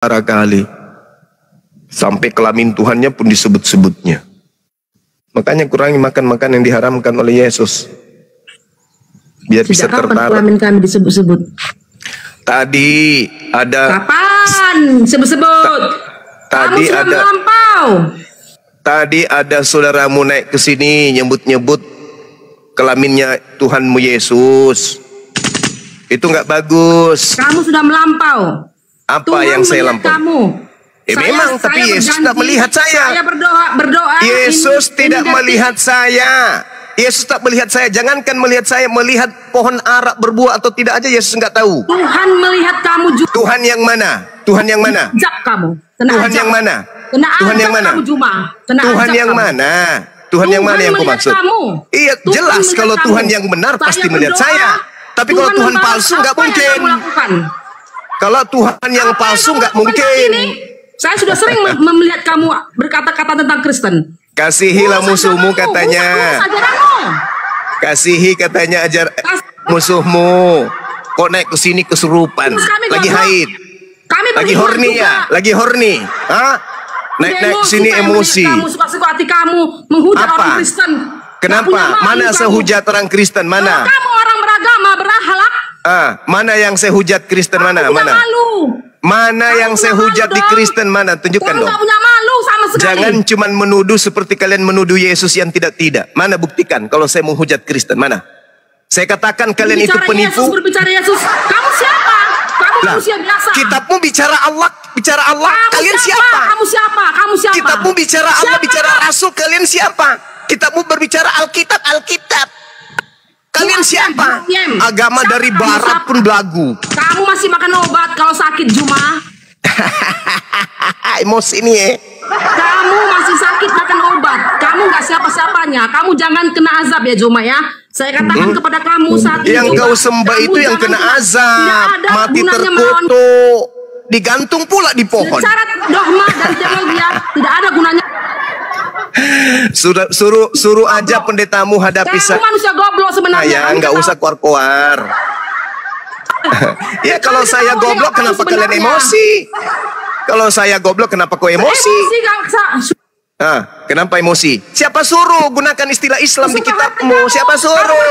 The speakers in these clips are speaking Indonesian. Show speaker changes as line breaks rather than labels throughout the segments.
kali. Sampai kelamin Tuhannya pun disebut-sebutnya. Makanya kurangi makan makanan yang diharamkan oleh Yesus. Biar bisa tertarik.
Kelamin kami disebut-sebut?
Tadi ada.
Kapan sebut-sebut?
Tadi
kamu sudah
ada.
Melampau.
Tadi ada saudaramu naik ke sini nyebut-nyebut kelaminnya Tuhanmu Yesus. Itu nggak bagus.
Kamu sudah melampau.
Apa
Tuhan
yang saya lampau?
Kamu.
Memang, tapi Yesus tidak melihat saya.
Saya berdoa.
Yesus tidak melihat saya. Yesus tak melihat saya. Jangankan melihat saya, melihat pohon ara berbuah atau tidak aja Yesus nggak tahu.
Tuhan melihat kamu juga.
Tuhan yang mana? Tuhan yang mana?
Ajak kamu.
Tuhan yang mana?
Tuhan yang mana?
Tuhan yang mana? Tuhan yang mana yang aku maksud? Iya, jelas kalau Tuhan yang benar pasti melihat saya. Tapi kalau Tuhan palsu nggak mungkin. Kalau Tuhan yang palsu nggak mungkin.
Saya sudah sering melihat kamu berkata-kata tentang Kristen.
Kasihilah musuhmu katanya. Kasihi katanya ajar musuhmu. Kok naik ke sini kesurupan? Lagi haid. Lagi horny ya? Lagi horny. Hah? Naik ke sini emosi.
Kamu suka-suka hati kamu menghujat orang Kristen.
Kenapa? Mana sehujat orang Kristen? Mana?
Kamu orang beragama, berakhlak.
Mana yang saya hujat Kristen? Mana? Mana? Mana yang saya hujat di Kristen? Mana? Tunjukkan dong.
Kamu punya malu sama sekali.
Jangan cuma menuduh seperti kalian menuduh Yesus yang tidak-tidak. Mana buktikan kalau saya menghujat Kristen? Mana? Saya katakan kalian itu penipu.
Berbicara Yesus. Kamu siapa? Kamu manusia biasa.
Kitabmu bicara Allah. Bicara Allah. Kalian siapa?
Kamu siapa? Kamu siapa?
Kitabmu bicara Allah. Bicara Rasul. Kalian siapa? Kitabmu berbicara Alkitab. Alkitab. Kalian siapa? Agama dari barat pun belagu.
Kamu masih makan obat kalau sakit, Juma.
Emosi ini ya.
Kamu masih sakit makan obat. Kamu nggak siapa-siapanya. Kamu jangan kena azab ya, Juma ya. Saya katakan kepada kamu saat ini.
Yang kau sembah itu yang kena azab. Mati terkutuk. Digantung pula di pohon.
Syarat dogma dari teologi ya. Tidak ada gunanya.
Suruh aja pendetamu hadapi saya.
Kamu manusia goblok sebenarnya.
Ya nggak usah keluar. Ya kalau saya goblok kenapa kalian emosi? Kalau saya goblok kenapa kau emosi? Kenapa emosi? Siapa suruh gunakan istilah Islam di kitabmu? Siapa suruh?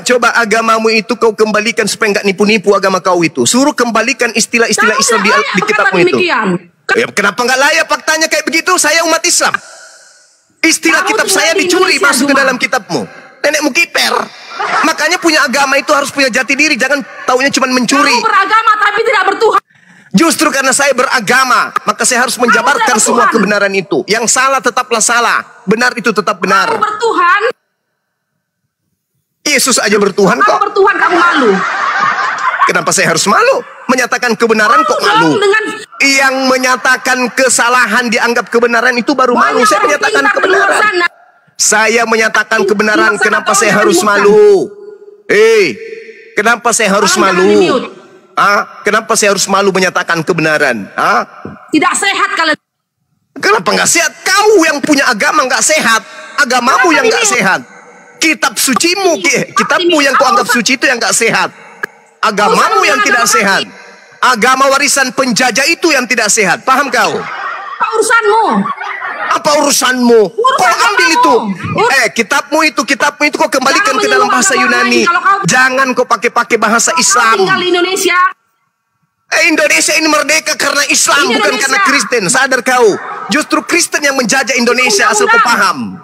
Coba agamamu itu kau kembalikan supaya nggak nipu-nipu agama kau itu. Suruh kembalikan istilah-istilah Islam di kitabmu itu. Ya, kenapa nggak layak faktanya kayak begitu? Saya umat Islam. Istilah kitab saya dicuri masuk ke dalam kitabmu. Nenekmu kiper. Makanya punya agama itu harus punya jati diri. Jangan taunya cuma mencuri.
Kamu beragama tapi tidak bertuhan.
Justru karena saya beragama, maka saya harus menjabarkan semua kebenaran itu. Yang salah tetaplah salah. Benar itu tetap benar.
Kamu bertuhan.
Yesus aja bertuhan kok.
Kamu bertuhan, kamu malu.
Kenapa saya harus malu? Menyatakan kebenaran kok malu? Yang menyatakan kesalahan dianggap kebenaran itu baru malu. Saya menyatakan kebenaran. Saya menyatakan kebenaran. Kenapa saya harus malu? Kenapa saya harus malu? Kenapa saya harus malu menyatakan kebenaran?
Tidak sehat kalian.
Kenapa nggak sehat? Kau yang punya agama nggak sehat. Agamamu yang nggak sehat. Kitab sucimu, kitabmu yang kau anggap suci itu yang nggak sehat. Agamamu yang tidak sehat. Agama warisan penjajah itu yang tidak sehat. Paham kau?
Apa urusanmu?
Apa urusanmu? Kau ambil itu. Kitabmu itu kau kembalikan ke dalam bahasa Yunani. Jangan kau pakai bahasa Islam.
Tinggal di Indonesia.
Indonesia ini merdeka karena Islam, bukan karena Kristen. Sadar kau? Justru Kristen yang menjajah Indonesia, asal kau paham.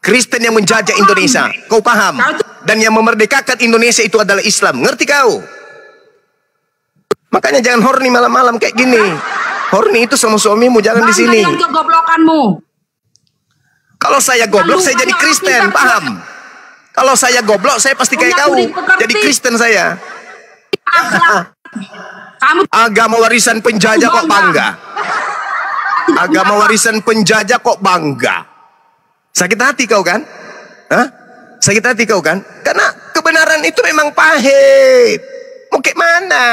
Kristen yang menjajah Indonesia, kau paham? Dan yang memerdekakan Indonesia itu adalah Islam. Ngerti kau? Makanya jangan horny malam-malam kayak gini. Horny itu sama suamimu, jangan di sini. Kalau saya goblok, saya jadi Kristen, paham? Kalau saya goblok, saya pasti kayak kau. Jadi Kristen saya. Agama warisan penjajah kok bangga. Agama warisan penjajah kok bangga. Sakit hati kau kan? Sakit hati kau kan? Karena kebenaran itu memang pahit. Mau kayak mana?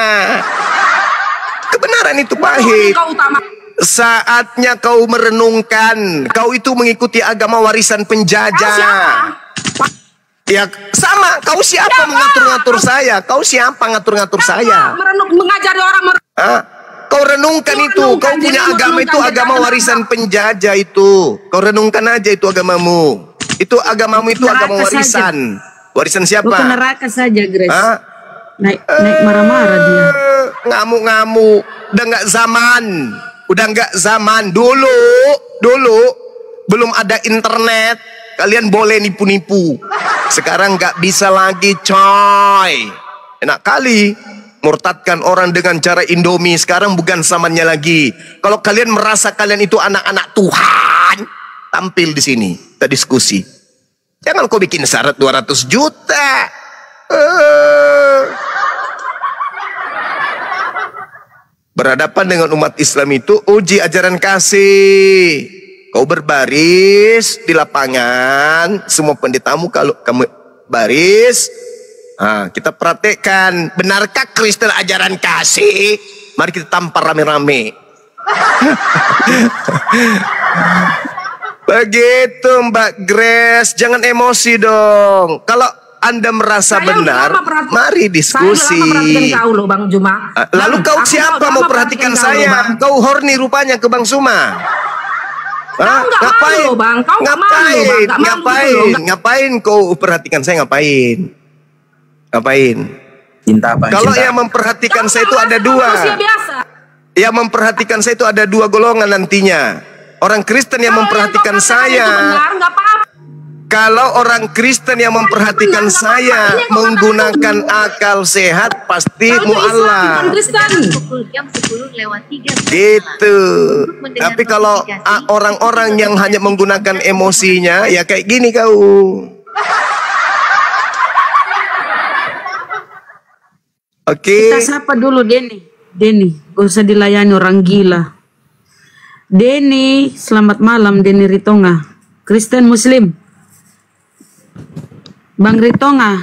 Kebenaran itu pahit. Saatnya kau merenungkan. Kau itu mengikuti agama warisan penjajah. Ya sama, kau siapa mengatur-ngatur saya? Kau siapa ngatur-ngatur saya?
Mengajari orang.
Kau renungkan itu, kau punya agama itu agama warisan penjajah itu. Kau renungkan aja itu agamamu. Itu agamamu itu agama warisan. Warisan siapa?
Bukan neraka saja, Grace. Naik marah-marah dia.
Ngamuk-ngamuk. Udah nggak zaman. Udah nggak zaman. Dulu belum ada internet. Kalian boleh nipu-nipu. Sekarang nggak bisa lagi, coy. Enak kali murtadkan orang dengan cara Indomie. Sekarang bukan zamannya lagi. Kalau kalian merasa kalian itu anak-anak Tuhan, tampil di sini, kita diskusi. Jangan kau bikin syarat 200 juta. Berhadapan dengan umat Islam itu uji ajaran kasih. Kau berbaris di lapangan, semua pendetamu kalau kamu baris, kita praktekkan. Benarkah Kristen ajaran kasih? Mari kita tampar rame-rame. Begitu Mbak Grace, jangan emosi dong. Kalau Anda merasa benar, mari diskusi.
Kau loh, Bang Juma.
Lalu kau siapa mau perhatikan saya? Kau horny rupanya ke Bang Suma.
Ngapain?
Ngapain kau perhatikan saya, ngapain?
Cinta apa?
Kalau yang memperhatikan saya itu ada dua. Yang memperhatikan saya itu ada dua golongan nantinya. Orang Kristen yang memperhatikan saya. Kalau orang Kristen yang memperhatikan saya menggunakan akal sehat, pasti mu'alaf. Gitu. Tapi kalau orang-orang yang hanya menggunakan emosinya, ya kayak gini kau. Oke.
Kita sapa dulu Denny. Gak usah dilayani orang gila. Denny, selamat malam Denny Ritonga. Kristen Muslim. Bang Ritonga,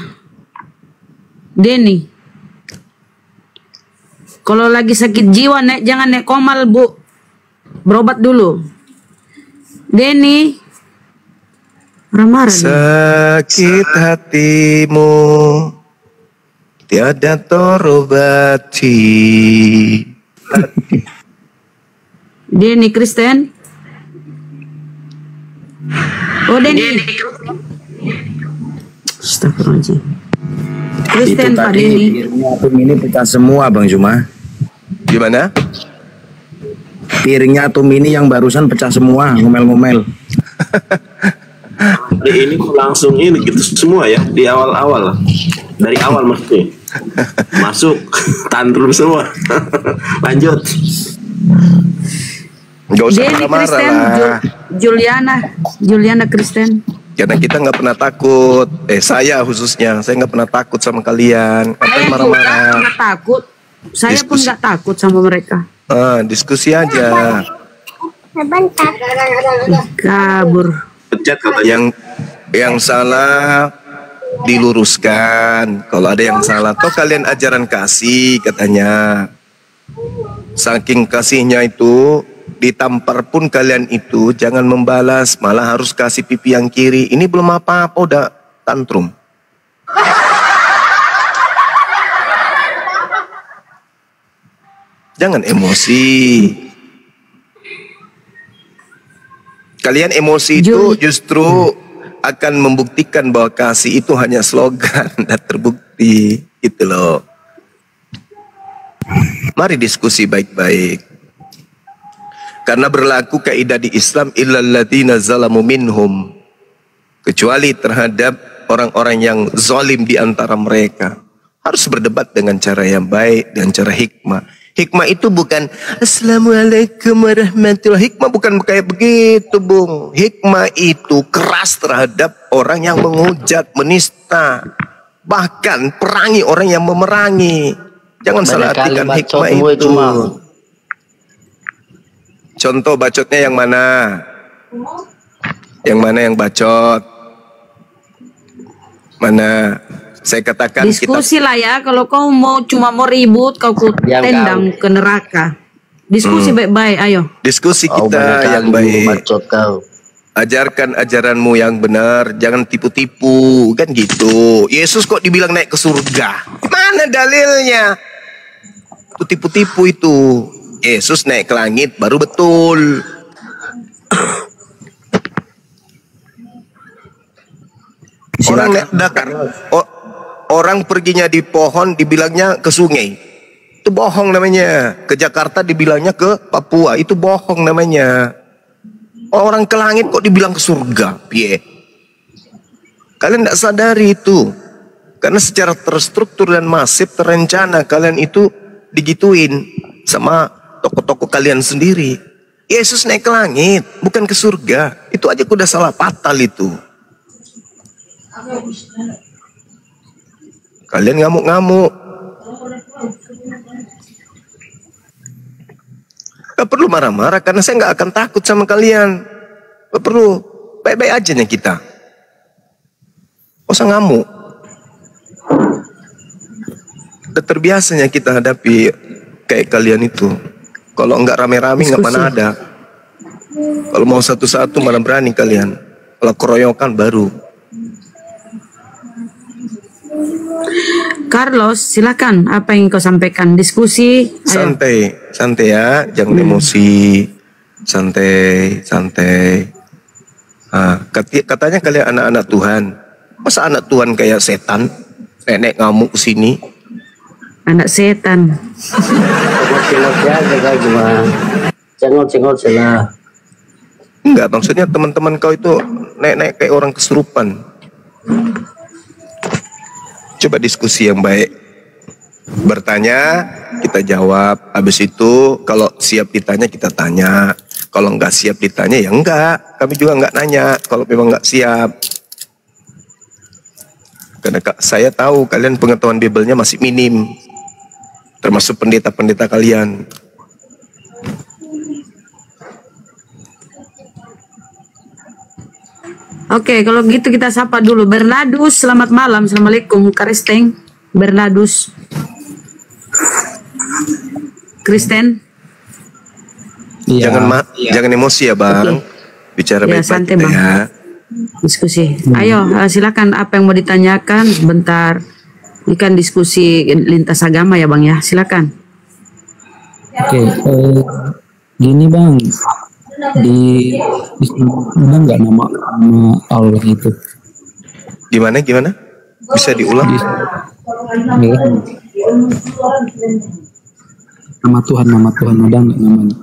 Denny, kalau lagi sakit jiwa jangan naik komal bu, berobat dulu. Denny, marah-marah.
Sakit hatimu tiada terobati.
Denny Kristen. Oh Denny. Astagfirullahaladzim. Kristen Pak Denny.
Piringnya ini pecah semua Bang Juma.
Gimana?
Piringnya atum ini yang barusan pecah semua, ngomel-ngomel.
Ini langsung ini gitu semua ya di awal-awal. Dari awal maksudnya. Masuk tantrum semua. Lanjut.
Gak usah
Denny
marah-marah
Kristen,
lah.
Juliana Kristen.
Karena kita nggak pernah takut. Saya khususnya, saya nggak pernah takut sama kalian. Apa yang marah-marah?
Nggak takut. Saya pun nggak takut sama mereka.
Diskusi aja.
Kabur.
Yang salah diluruskan. Kalau ada yang salah, toh kalian ajaran kasih katanya. Saking kasihnya itu, ditampar pun kalian itu jangan membalas, malah harus kasih pipi yang kiri. Ini belum apa-apa udah tantrum. Jangan emosi. Kalian emosi itu justru akan membuktikan bahwa kasih itu hanya slogan dan terbukti. Gitu loh. Mari diskusi baik-baik. Karena berlaku kaidah di Islam illal ladzina zalamu minhum, kecuali terhadap orang-orang yang zalim di antara mereka. Harus berdebat dengan cara yang baik, dengan cara hikmah. Hikmah itu bukan Assalamualaikum warahmatullahi. Hikmah bukan kayak begitu, Bung. Hikmah itu keras terhadap orang yang menghujat, menista, bahkan perangi orang yang memerangi. Jangan salah artikan hikmah itu. Contoh bacotnya yang mana? Yang mana yang bacot? Mana? Saya katakan
diskusi lah ya. Kalau kau cuma mau ribut, kau tendang ke neraka. Diskusi baik-baik, ayo.
Diskusi kita yang baik.
Bacot kau.
Ajarkan ajaranmu yang benar, jangan tipu-tipu, kan gitu. Yesus kok dibilang naik ke surga? Mana dalilnya? Itu tipu-tipu itu. Yesus naik ke langit baru betul. Orang orang perginya di pohon dibilangnya ke sungai. Itu bohong namanya. Ke Jakarta dibilangnya ke Papua. Itu bohong namanya. Orang ke langit kok dibilang ke surga? Piye? Kalian tidak sadari itu. Karena secara terstruktur dan masif terencana kalian itu digituin sama tokoh-tokoh kalian sendiri. Yesus naik ke langit, bukan ke surga. Itu aja udah salah fatal itu. Kalian ngamuk-ngamuk. Gak perlu marah-marah karena saya gak akan takut sama kalian. Gak perlu. Baik-baik aja nih kita. Gak usah ngamuk. Udah terbiasanya kita hadapi kayak kalian itu. Kalau enggak rame-rame nggak mana ada. Kalau mau satu-satu malah berani kalian. Kalau keroyokan baru.
Carlos, silakan. Apa yang kau sampaikan? Diskusi. Ayo.
Santai, santai ya. Jangan emosi. Santai, santai. Katanya kalian anak-anak Tuhan. Masa anak Tuhan kayak setan? Nenek ngamuk sini.
Anak setan.
Cengol-cengol salah.
Enggak, maksudnya teman-teman kau itu nenek kayak orang kesurupan. Coba diskusi yang baik. Bertanya, kita jawab. Habis itu kalau siap ditanya kita tanya. Kalau enggak siap ditanya ya enggak. Kami juga enggak nanya kalau memang enggak siap. Karena saya tahu kalian pengetahuan Bibelnya masih minim. Termasuk pendeta-pendeta kalian.
Oke, kalau gitu kita sapa dulu. Bernadus, selamat malam. Assalamualaikum, Karisteng. Bernadus. Kristen.
Iya.
Jangan emosi ya Bang. Bicara
Ya,
baik-baik
santai,
kita
Bang.
ya.
Diskusi. Ayo, silakan apa yang mau ditanyakan. Bentar. Ini kan diskusi lintas agama ya Bang ya. Silakan.
Oke, gini Bang, di ada nggak nama Allah itu?
Gimana? Bisa diulang?
Ya, nama Tuhan ada nggak namanya?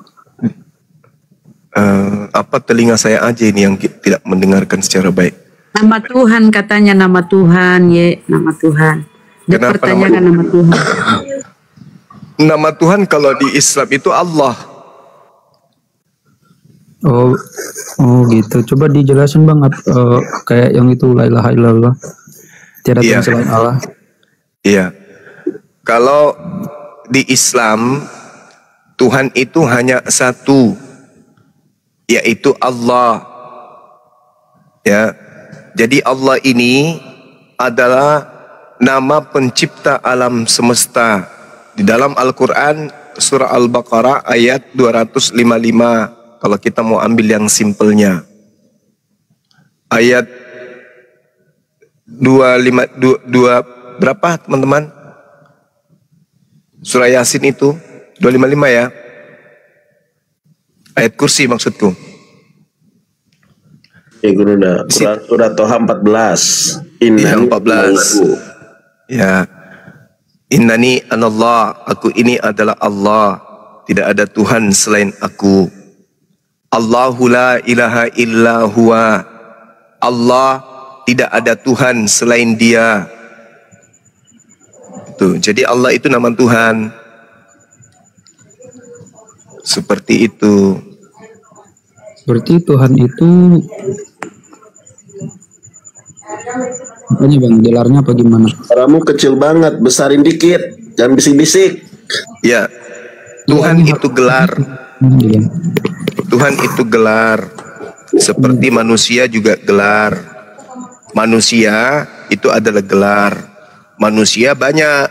Apa telinga saya aja ini yang tidak mendengarkan secara baik?
Nama Tuhan katanya, nama Tuhan, nama Tuhan. Dia
Kenapa
pertanyakan nama Tuhan.
Nama Tuhan kalau di Islam itu Allah.
Oh gitu. Coba dijelasin Bang, kayak yang itu la ilaha illallah. Tiada Tuhan selain Allah.
Iya. Kalau di Islam Tuhan itu hanya satu, yaitu Allah. Ya. Jadi Allah ini adalah nama pencipta alam semesta. Di dalam Al-Quran surah Al-Baqarah ayat 255. Kalau kita mau ambil yang simpelnya. Ayat 2 berapa teman-teman? Surah Yasin itu 255 ya. Ayat kursi maksudku.
Ya guru dah. Surah Toha 14.
Iya 14. Ya. Innani anallah, aku ini adalah Allah, tidak ada Tuhan selain aku. Allahu la ilaha illa huwa, Allah tidak ada Tuhan selain Dia. Tuh, jadi Allah itu nama Tuhan. Seperti itu.
Berarti Tuhan itu apanya Bang? Gelarnya apa gimana?
Suaramu kecil banget, besarin dikit, jangan bisik-bisik.
Ya, Tuhan itu gelar. Tuhan itu gelar. Seperti manusia juga gelar. Manusia itu adalah gelar. Manusia banyak.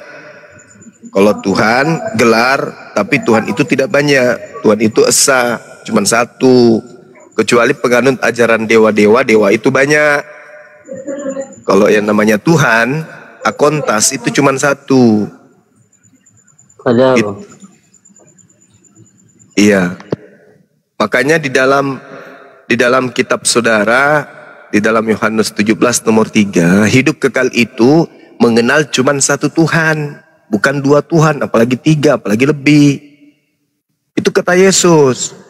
Kalau Tuhan gelar, tapi Tuhan itu tidak banyak. Tuhan itu esa, cuma satu. Kecuali penganut ajaran dewa-dewa, dewa itu banyak. Kalau yang namanya Tuhan, akontas itu cuma satu.
Ada.
Gitu. Iya. Makanya di dalam kitab saudara, di dalam Yohanes 17 nomor 3, hidup kekal itu mengenal cuma satu Tuhan, bukan dua Tuhan, apalagi tiga, apalagi lebih. Itu kata Yesus.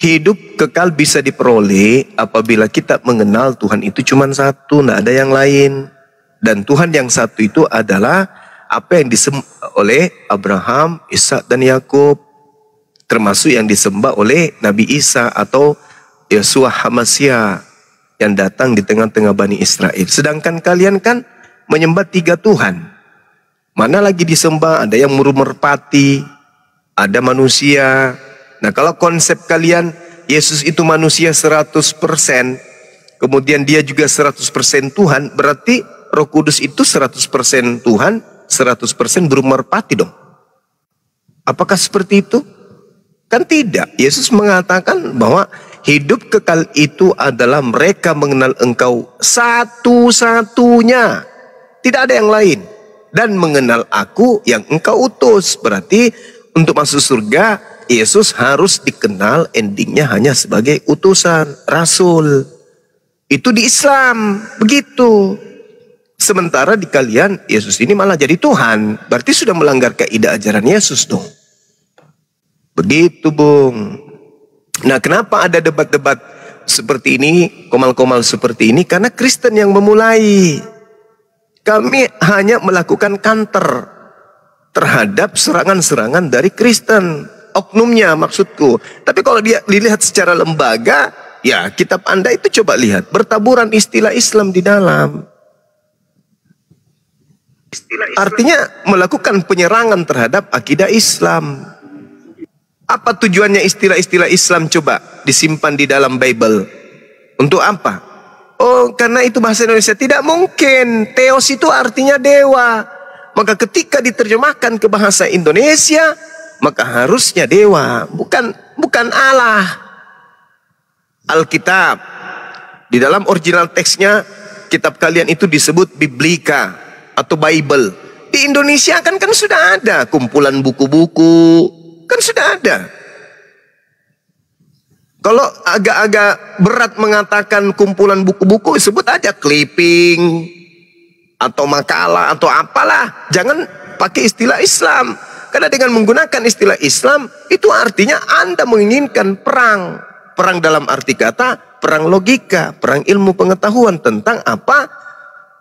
Hidup kekal bisa diperoleh apabila kita mengenal Tuhan itu cuma satu, tidak ada yang lain. Dan Tuhan yang satu itu adalah apa yang disembah oleh Abraham, Ishak dan Yakub, termasuk yang disembah oleh Nabi Isa atau Yeshua HaMashiach yang datang di tengah-tengah Bani Israel. Sedangkan kalian kan menyembah tiga Tuhan. Mana lagi disembah? Ada yang merpati, ada manusia. Nah, kalau konsep kalian Yesus itu manusia 100%, kemudian dia juga 100% Tuhan, berarti Roh Kudus itu 100% Tuhan, 100% burung merpati dong. Apakah seperti itu? Kan tidak. Yesus mengatakan bahwa hidup kekal itu adalah mereka mengenal Engkau satu-satunya, tidak ada yang lain, dan mengenal Aku yang Engkau utus. Berarti untuk masuk surga Yesus harus dikenal endingnya hanya sebagai utusan, rasul. Itu di Islam, begitu. Sementara di kalian, Yesus ini malah jadi Tuhan. Berarti sudah melanggar kaidah ajaran Yesus dong. Begitu, Bung. Nah, kenapa ada debat-debat seperti ini, komal-komal seperti ini? Karena Kristen yang memulai. Kami hanya melakukan counter terhadap serangan-serangan dari Kristen. Oknumnya maksudku. Tapi kalau dia dilihat secara lembaga, ya kitab Anda itu coba lihat. Bertaburan istilah Islam di dalam. Artinya melakukan penyerangan terhadap akidah Islam. Apa tujuannya istilah-istilah Islam coba disimpan di dalam Bible? Untuk apa? Oh, karena itu bahasa Indonesia. Tidak mungkin. Theos itu artinya dewa. Maka ketika diterjemahkan ke bahasa Indonesia, maka harusnya dewa, bukan Allah. Alkitab, di dalam original teksnya, kitab kalian itu disebut Biblika atau Bible. Di Indonesia kan sudah ada kumpulan buku-buku, kan sudah ada. Kalau agak-agak berat mengatakan kumpulan buku-buku, sebut aja clipping atau makalah atau apalah. Jangan pakai istilah Islam. Karena dengan menggunakan istilah Islam, itu artinya Anda menginginkan perang. Perang dalam arti kata, perang logika, perang ilmu pengetahuan tentang apa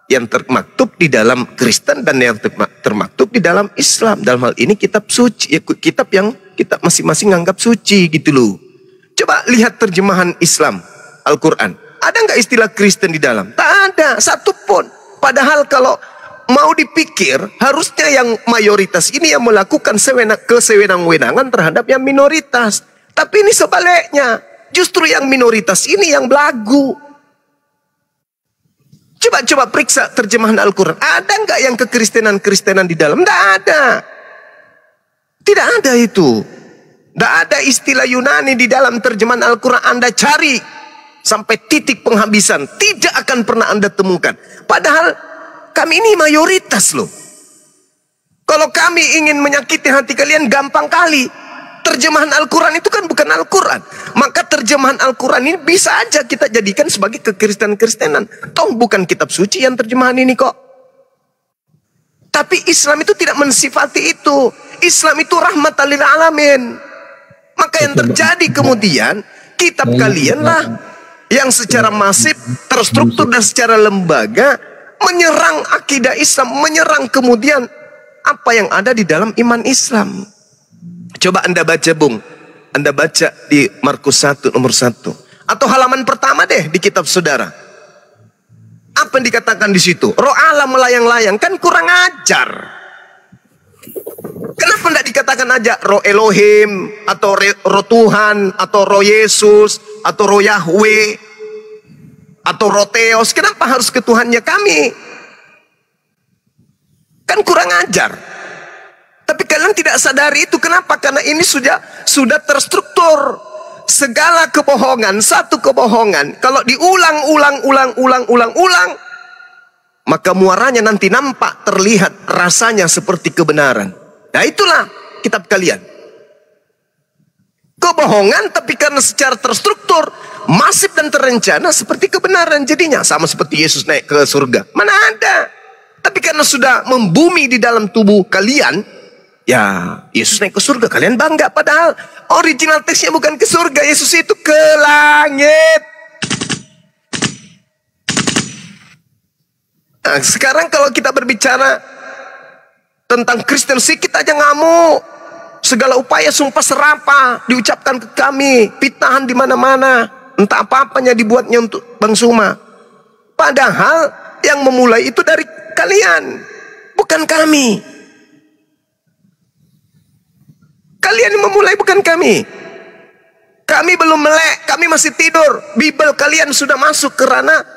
yang termaktub di dalam Kristen dan yang termaktub di dalam Islam. Dalam hal ini kitab suci, kitab yang kita masing-masing anggap suci gitu loh. Coba lihat terjemahan Islam, Al-Quran. Ada nggak istilah Kristen di dalam? Tak ada, satu pun. Padahal kalau mau dipikir, harusnya yang mayoritas ini yang melakukan kesewenang-wenangan terhadap yang minoritas. Tapi ini sebaliknya. Justru yang minoritas ini yang belagu. Coba periksa terjemahan Al-Quran. Ada nggak yang kekristenan-kristenan di dalam? Tidak ada. Tidak ada itu. Tidak ada istilah Yunani di dalam terjemahan Al-Quran. Anda cari sampai titik penghabisan. Tidak akan pernah Anda temukan. Padahal kami ini mayoritas loh. Kalau kami ingin menyakiti hati kalian, gampang kali. Terjemahan Al-Quran itu kan bukan Al-Quran. Maka terjemahan Al-Quran ini bisa aja kita jadikan sebagai kekristenan-kristenan. Toh bukan kitab suci yang terjemahan ini kok. Tapi Islam itu tidak mensifati itu. Islam itu rahmatan lil alamin. Maka yang terjadi kemudian, kitab kalian lah yang secara masif, terstruktur dan secara lembaga menyerang akidah Islam, menyerang kemudian apa yang ada di dalam iman Islam. Coba Anda baca, Bung. Anda baca di Markus 1 nomor 1. Atau halaman pertama deh di kitab saudara. Apa yang dikatakan di situ? Roh Allah melayang-layang, kan kurang ajar. Kenapa tidak dikatakan aja roh Elohim, atau roh Tuhan, atau roh Yesus, atau roh Yahweh, atau roh Theos? Kenapa harus ke Tuhannya kami? Kan kurang ajar. Tapi kalian tidak sadari itu. Kenapa? Karena ini sudah terstruktur. segala kebohongan, satu kebohongan, kalau diulang-ulang, maka muaranya nanti nampak, terlihat, rasanya seperti kebenaran. Nah itulah kitab kalian. Kebohongan tapi karena secara terstruktur, masif dan terencana seperti kebenaran jadinya. Sama seperti Yesus naik ke surga. Mana ada. Tapi karena sudah membumi di dalam tubuh kalian, ya Yesus naik ke surga, kalian bangga. Padahal original teksnya bukan ke surga, Yesus itu ke langit. Nah, sekarang kalau kita berbicara tentang Kristen sikit aja ngamuk. Segala upaya sumpah serapah diucapkan ke kami, fitnahan di mana-mana, entah apa-apanya dibuatnya untuk Bang Suma. Padahal yang memulai itu dari kalian, bukan kami. Kalian yang memulai, bukan kami. Kami belum melek, kami masih tidur. Bible kalian sudah masuk ke ranah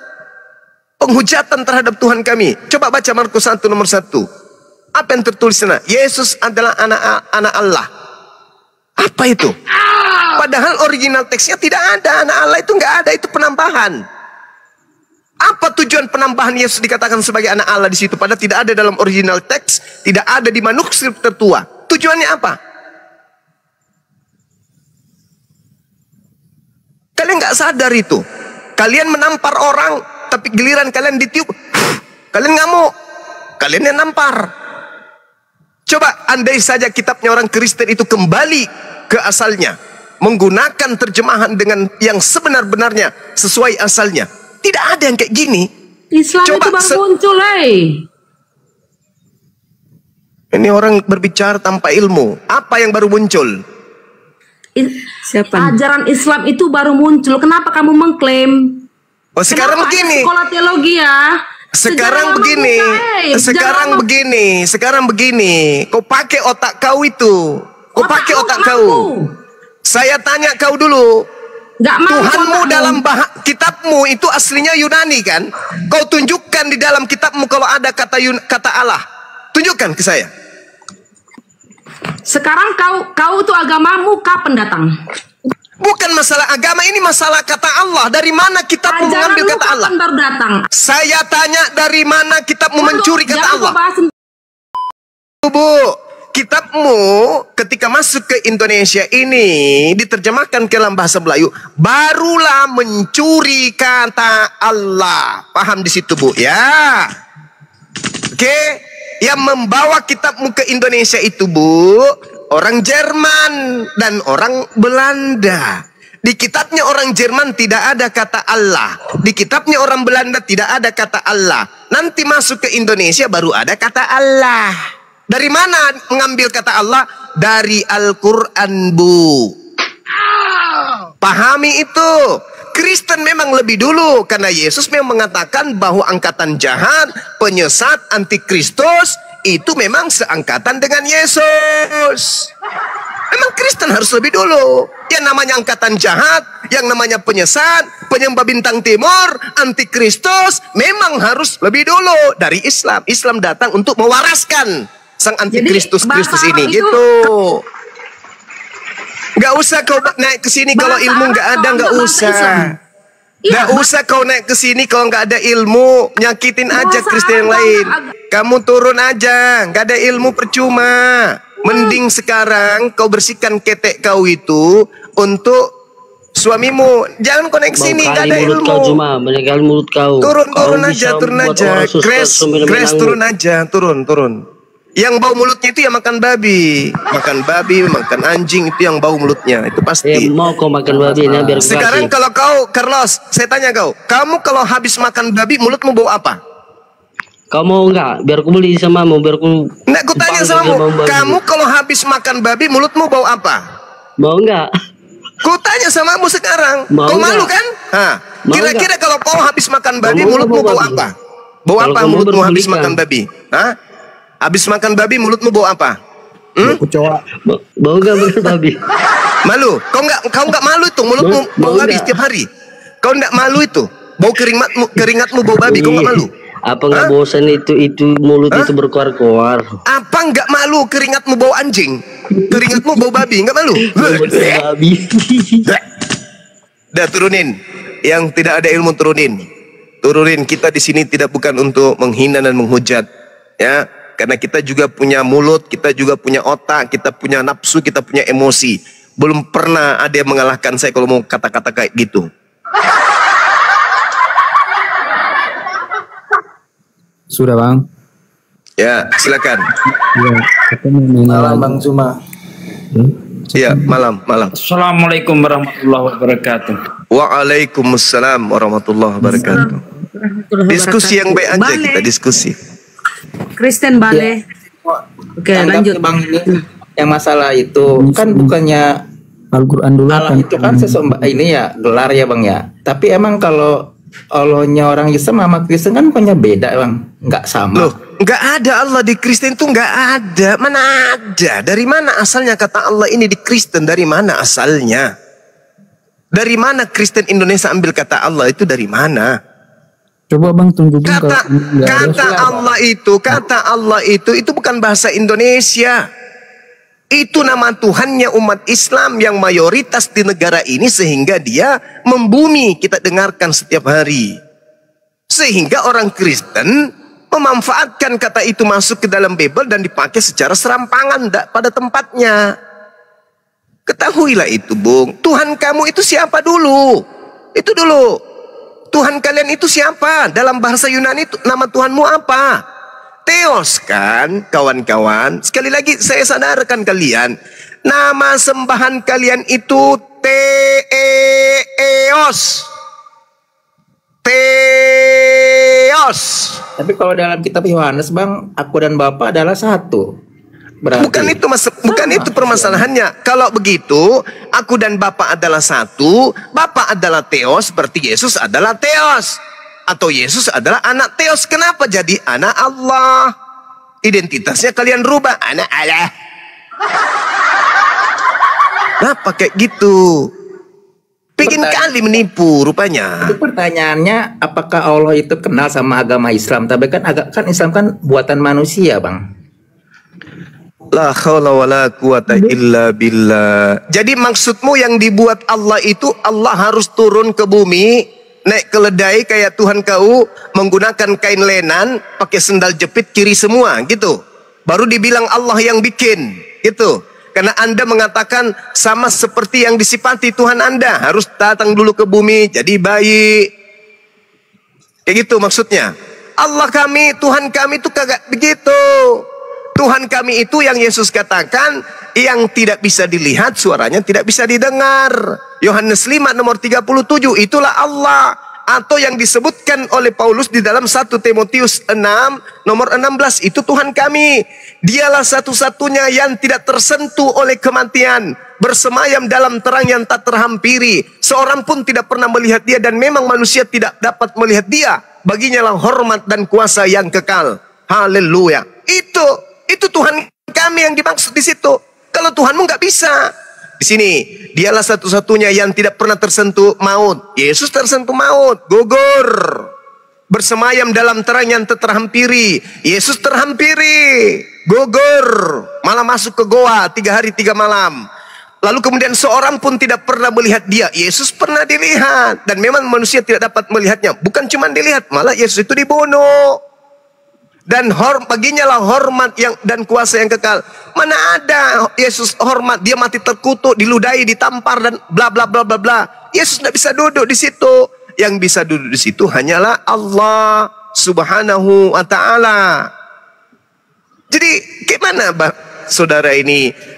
penghujatan terhadap Tuhan kami. Coba baca Markus 1 nomor 1. Apa yang tertulis sana? Yesus adalah anak Allah. Apa itu? Padahal original teksnya tidak ada. Anak Allah itu nggak ada, itu penambahan. Apa tujuan penambahan Yesus dikatakan sebagai anak Allah di situ? Padahal tidak ada dalam original teks, tidak ada di manuskrip tertua. Tujuannya apa? Kalian nggak sadar itu. Kalian menampar orang, tapi giliran kalian ditiup, kalian ngamuk. Kalian yang nampar. Coba andai saja kitabnya orang Kristen itu kembali ke asalnya, menggunakan terjemahan dengan yang sebenar-benarnya sesuai asalnya, tidak ada yang kayak gini.
Islam coba itu baru muncul,
Ini orang berbicara tanpa ilmu. Apa yang baru muncul?
Siapa?
Ajaran Islam itu baru muncul. Kenapa kamu mengklaim?
Oh, sekarang begini.
Sekolah teologi ya.
Sekarang begini. Kau pakai otak kau itu. Kau pakai otak kau. Saya tanya kau dulu. Tuhanmu dalam kitabmu itu aslinya Yunani kan? Kau tunjukkan di dalam kitabmu kalau ada kata Allah. Tunjukkan ke saya.
Sekarang kau tuh agamamu kapan datang?
Bukan masalah agama, ini masalah kata Allah. Dari mana kitabmu mengambil kata Allah?
Baru datang.
Saya tanya dari mana kitabmu mencuri kata Allah? Bu, kitabmu ketika masuk ke Indonesia ini diterjemahkan ke dalam bahasa Melayu, barulah mencuri kata Allah. Paham di situ, Bu? Ya. Oke, yang membawa kitabmu ke Indonesia itu, Bu, orang Jerman dan orang Belanda. Di kitabnya orang Jerman tidak ada kata Allah. Di kitabnya orang Belanda tidak ada kata Allah. Nanti masuk ke Indonesia baru ada kata Allah. Dari mana mengambil kata Allah? Dari Al-Quran, Bu. Pahami itu. Kristen memang lebih dulu. Karena Yesus memang mengatakan bahwa angkatan jahat, penyesat, antikristus, itu memang seangkatan dengan Yesus. Memang Kristen harus lebih dulu. Yang namanya angkatan jahat, yang namanya penyesat, penyembah bintang timur, antikristus, memang harus lebih dulu dari Islam. Islam datang untuk mewaraskan sang antikristus ini gitu. Gak usah kau naik ke sini kalau ilmu gak ada, gak usah. Gak usah kau naik ke sini kalau nggak ada ilmu, nyakitin aja Kristen yang lain. Kamu turun aja, nggak ada ilmu percuma. Mending sekarang kau bersihkan ketek kau itu untuk suamimu. Jangan kau naik ke sini, nggak ada ilmu.
Mulut kau.
Turun aja. Grace, turun aja, turun. Yang bau mulutnya itu ya makan babi, makan anjing, itu yang bau mulutnya, itu pasti.
Mau kau makan babi, biar
sekarang kalau kau, Carlos, saya tanya kau, kamu kalau habis makan babi mulutmu bau apa?
Kau mau nggak? Biar aku beli samamu, biar aku.
Nggak, aku tanya samamu, kamu kalau habis makan babi mulutmu bau apa?
Mau nggak?
Ku tanya samamu sekarang, kau malu kan? Kira-kira kalau kau habis makan babi mulutmu bau apa? Bau apa mulutmu habis makan babi? Habis makan babi mulutmu bau apa?
Bau gak bener babi?
Malu? Kau nggak malu itu mulutmu bau babi setiap hari? Kau nggak malu itu? Bau keringatmu bau babi, kau nggak malu?
Apa nggak bosan itu mulut itu berkoar-koar?
Apa nggak malu keringatmu bau anjing? Keringatmu bau babi, nggak malu?
Babi.
Dah turunin. Yang tidak ada ilmu turunin. Turunin. Kita di sini tidak bukan untuk menghina dan menghujat, ya. Karena kita juga punya mulut, kita juga punya otak, kita punya nafsu, kita punya emosi. Belum pernah ada yang mengalahkan saya kalau mau kata-kata kayak gitu.
Sudah Bang.
Ya, silakan.
Malam Bang Cuma.
Iya, malam.
Assalamualaikum warahmatullahi wabarakatuh.
Waalaikumsalam warahmatullahi wabarakatuh. Diskusi yang baik aja kita diskusi.
Kristen Bale. Oke, lanjut
Bang ini. Yang masalah itu kan bukannya
Al-Quran dulu
Allah itu kan ini ya gelar ya Bang ya. Tapi emang kalau Allahnya orang Islam sama Kristen kan punya beda Bang, nggak sama.
Loh, nggak ada Allah di Kristen tuh nggak ada. Mana ada? Dari mana asalnya kata Allah ini di Kristen? Dari mana asalnya? Dari mana Kristen Indonesia ambil kata Allah itu dari mana?
Coba Bang tunjukin
kata Allah itu bukan bahasa Indonesia. Itu nama Tuhannya umat Islam yang mayoritas di negara ini sehingga dia membumi kita dengarkan setiap hari. Sehingga orang Kristen memanfaatkan kata itu masuk ke dalam Bible dan dipakai secara serampangan pada tempatnya. Ketahuilah itu, Bung. Tuhan kamu itu siapa dulu? Itu dulu. Tuhan kalian itu siapa? Dalam bahasa Yunani itu nama Tuhanmu apa? Theos kan, kawan-kawan. Sekali lagi saya sadarkan kalian, nama sembahan kalian itu Theos.
Tapi kalau dalam kitab Yohanes Bang, aku dan Bapa adalah satu. Berarti
bukan itu permasalahannya. Kalau begitu, aku dan Bapa adalah satu, Bapa adalah Theos, berarti Yesus adalah Theos. Atau Yesus adalah anak Theos. Kenapa jadi anak Allah? Identitasnya kalian rubah, anak Allah. Kenapa kayak gitu? Pengen kali menipu rupanya.
Itu pertanyaannya, apakah Allah itu kenal sama agama Islam? Tapi kan Islam kan buatan manusia Bang.
La haula wala quwata illa billah. Jadi maksudmu yang dibuat Allah itu Allah harus turun ke bumi, naik keledai kayak Tuhan kau, menggunakan kain lenan, pakai sendal jepit kiri semua gitu. Baru dibilang Allah yang bikin gitu. Karena Anda mengatakan sama seperti yang disifati Tuhan Anda, harus datang dulu ke bumi jadi bayi. Kayak gitu maksudnya. Allah kami, Tuhan kami itu kagak begitu. Tuhan kami itu yang Yesus katakan, yang tidak bisa dilihat, suaranya tidak bisa didengar. Yohanes 5 nomor 37, itulah Allah. Atau yang disebutkan oleh Paulus di dalam 1 Timotius 6 nomor 16, itu Tuhan kami. Dialah satu-satunya yang tidak tersentuh oleh kematian, bersemayam dalam terang yang tak terhampiri. Seorang pun tidak pernah melihat dia, dan memang manusia tidak dapat melihat dia. Baginya lah hormat dan kuasa yang kekal. Haleluya. Itu Tuhan kami yang dimaksud di situ. Kalau Tuhanmu nggak bisa. Di sini, dialah satu-satunya yang tidak pernah tersentuh maut. Yesus tersentuh maut, gugur. Bersemayam dalam terang yang tak terhampiri. Yesus terhampiri, gugur. Malah masuk ke goa 3 hari 3 malam. Lalu kemudian seorang pun tidak pernah melihat dia. Yesus pernah dilihat. Dan memang manusia tidak dapat melihatnya. Bukan cuma dilihat, malah Yesus itu dibunuh. Dan baginya lah hormat dan kuasa yang kekal. Mana ada Yesus hormat, dia mati terkutuk, diludahi, ditampar dan bla bla bla bla bla. Yesus tidak bisa duduk di situ. Yang bisa duduk di situ hanyalah Allah Subhanahu wa taala. Jadi gimana saudara ini?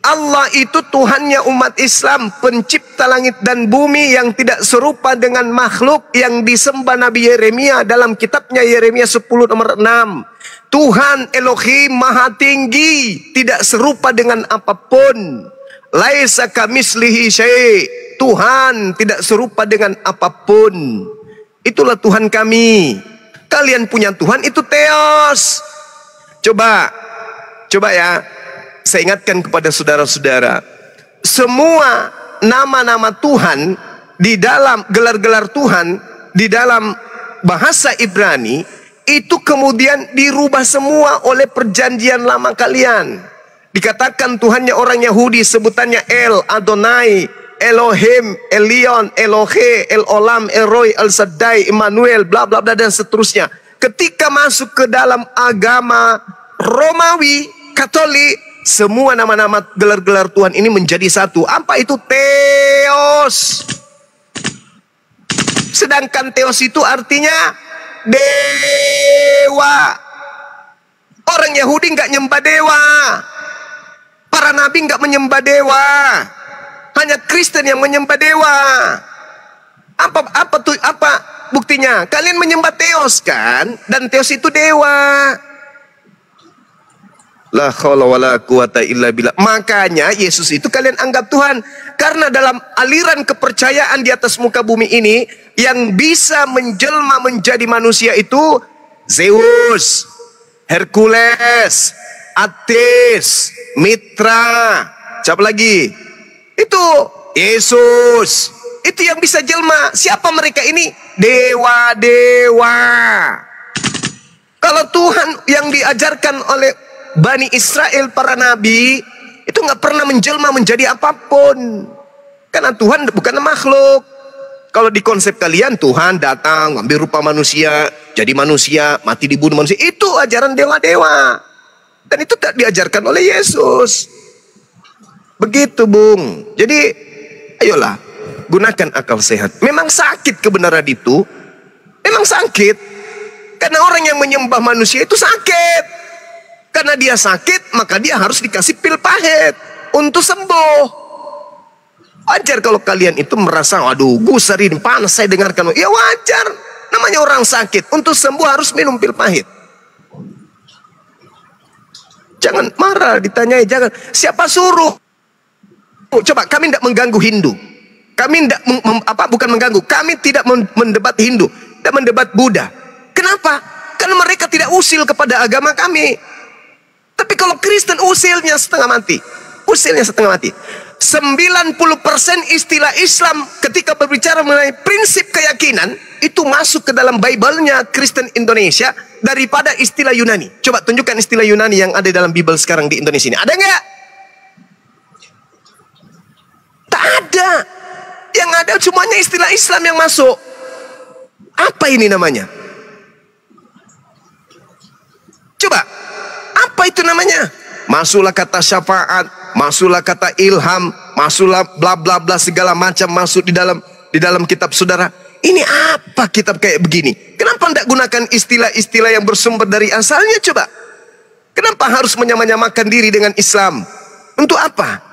Allah itu Tuhannya umat Islam, pencipta langit dan bumi yang tidak serupa dengan makhluk yang disembah Nabi Yeremia dalam kitabnya Yeremia 10 nomor 6. Tuhan Elohim maha tinggi, tidak serupa dengan apapun. Laisa kamislihi syai'. Tuhan tidak serupa dengan apapun. Itulah Tuhan kami. Kalian punya Tuhan itu Theos. Coba ya. Saya ingatkan kepada saudara-saudara, semua nama-nama Tuhan di dalam gelar-gelar Tuhan di dalam bahasa Ibrani itu kemudian dirubah semua oleh perjanjian lama kalian. Dikatakan Tuhannya orang Yahudi sebutannya El Adonai, Elohim, Elion, Elohe, El Olam, El Roy, El Shaddai, Immanuel, bla bla bla dan seterusnya. Ketika masuk ke dalam agama Romawi, Katolik, semua nama-nama gelar-gelar Tuhan ini menjadi satu. Apa itu? Theos. Sedangkan Theos itu artinya dewa. Orang Yahudi nggak nyembah dewa. Para nabi nggak menyembah dewa. Hanya Kristen yang menyembah dewa. Apa buktinya? Kalian menyembah Theos kan? Dan Theos itu dewa. La haula wala quwata illa billah. Makanya Yesus itu kalian anggap Tuhan. Karena dalam aliran kepercayaan di atas muka bumi ini, yang bisa menjelma menjadi manusia itu Zeus, Hercules, Attis, Mitra, siapa lagi? Itu Yesus. Itu yang bisa jelma. Siapa mereka ini? Dewa-dewa. Kalau Tuhan yang diajarkan oleh Bani Israel, para nabi, itu nggak pernah menjelma menjadi apapun. Karena Tuhan bukan makhluk. Kalau di konsep kalian, Tuhan datang, ambil rupa manusia, jadi manusia, mati dibunuh manusia. Itu ajaran dewa-dewa. Dan itu tak diajarkan oleh Yesus. Begitu, Bung. Jadi, ayolah, gunakan akal sehat. Memang sakit kebenaran itu. Memang sakit. Karena orang yang menyembah manusia itu sakit. Karena dia sakit, maka dia harus dikasih pil pahit untuk sembuh. Wajar kalau kalian itu merasa, waduh, gusar ini panas saya dengarkan. Ya wajar. Namanya orang sakit. Untuk sembuh harus minum pil pahit. Jangan marah, ditanyai, jangan. Siapa suruh? Coba, kami tidak mengganggu Hindu. Kami tidak bukan mengganggu. Kami tidak mendebat Hindu, tidak mendebat Buddha. Kenapa? Karena mereka tidak usil kepada agama kami. Tapi kalau Kristen usilnya setengah mati. Usilnya setengah mati. 90% istilah Islam ketika berbicara mengenai prinsip keyakinan itu masuk ke dalam Bible-nya Kristen Indonesia daripada istilah Yunani. Coba tunjukkan istilah Yunani yang ada dalam Bible sekarang di Indonesia ini. Ada nggak? Tak ada. Yang ada semuanya istilah Islam yang masuk. Apa ini namanya? Coba, apa itu namanya? Masuklah kata syafaat, masuklah kata ilham, masuklah bla bla bla segala macam masuk di dalam kitab saudara. Ini apa kitab kayak begini? Kenapa tidak gunakan istilah-istilah yang bersumber dari asalnya? Coba. Kenapa harus menyamakan diri dengan Islam? Untuk apa?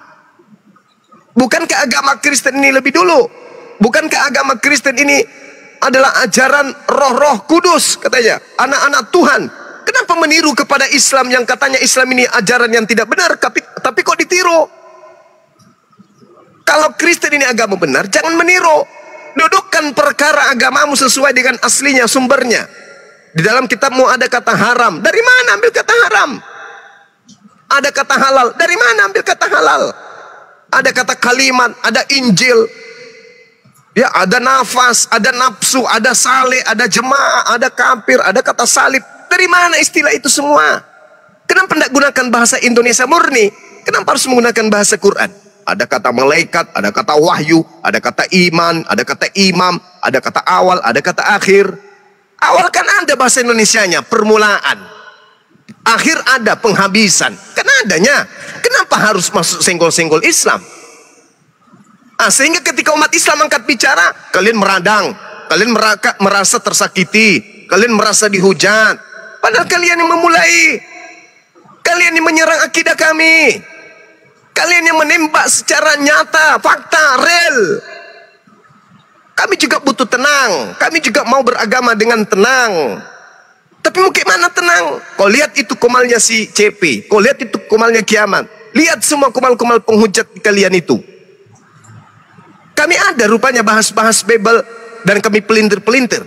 Bukankah agama Kristen ini lebih dulu? Bukankah agama Kristen ini adalah ajaran roh-roh kudus, katanya, anak-anak Tuhan? Kenapa meniru kepada Islam yang katanya Islam ini ajaran yang tidak benar, tapi kok ditiru? Kalau Kristen ini agama benar, jangan meniru. Dudukkan perkara agamamu sesuai dengan aslinya, sumbernya. Di dalam kitabmu ada kata haram. Dari mana ambil kata haram? Ada kata halal. Dari mana ambil kata halal? Ada kata kalimat, ada Injil. Ya, ada nafas, ada nafsu, ada saleh, ada jemaah, ada kafir, ada kata salib. Dari mana istilah itu semua? Kenapa tidak gunakan bahasa Indonesia murni? Kenapa harus menggunakan bahasa Quran? Ada kata malaikat, ada kata wahyu, ada kata iman, ada kata imam, ada kata awal, ada kata akhir. Awal kan ada bahasa Indonesianya, permulaan. Akhir ada, penghabisan. Kan adanya. Kenapa harus masuk senggol-senggol Islam? Sehingga ketika umat Islam angkat bicara, kalian meradang, kalian merasa tersakiti, kalian merasa dihujat. Padahal kalian yang memulai, kalian yang menyerang akidah kami, kalian yang menembak secara nyata, fakta, real. Kami juga butuh tenang, kami juga mau beragama dengan tenang. Tapi mungkin mana tenang? Kau lihat itu komalnya si CP, kau lihat itu komalnya kiamat. Lihat semua komal-komal penghujat kalian itu. Kami ada rupanya bahas-bahas Bible dan kami pelintir-pelintir.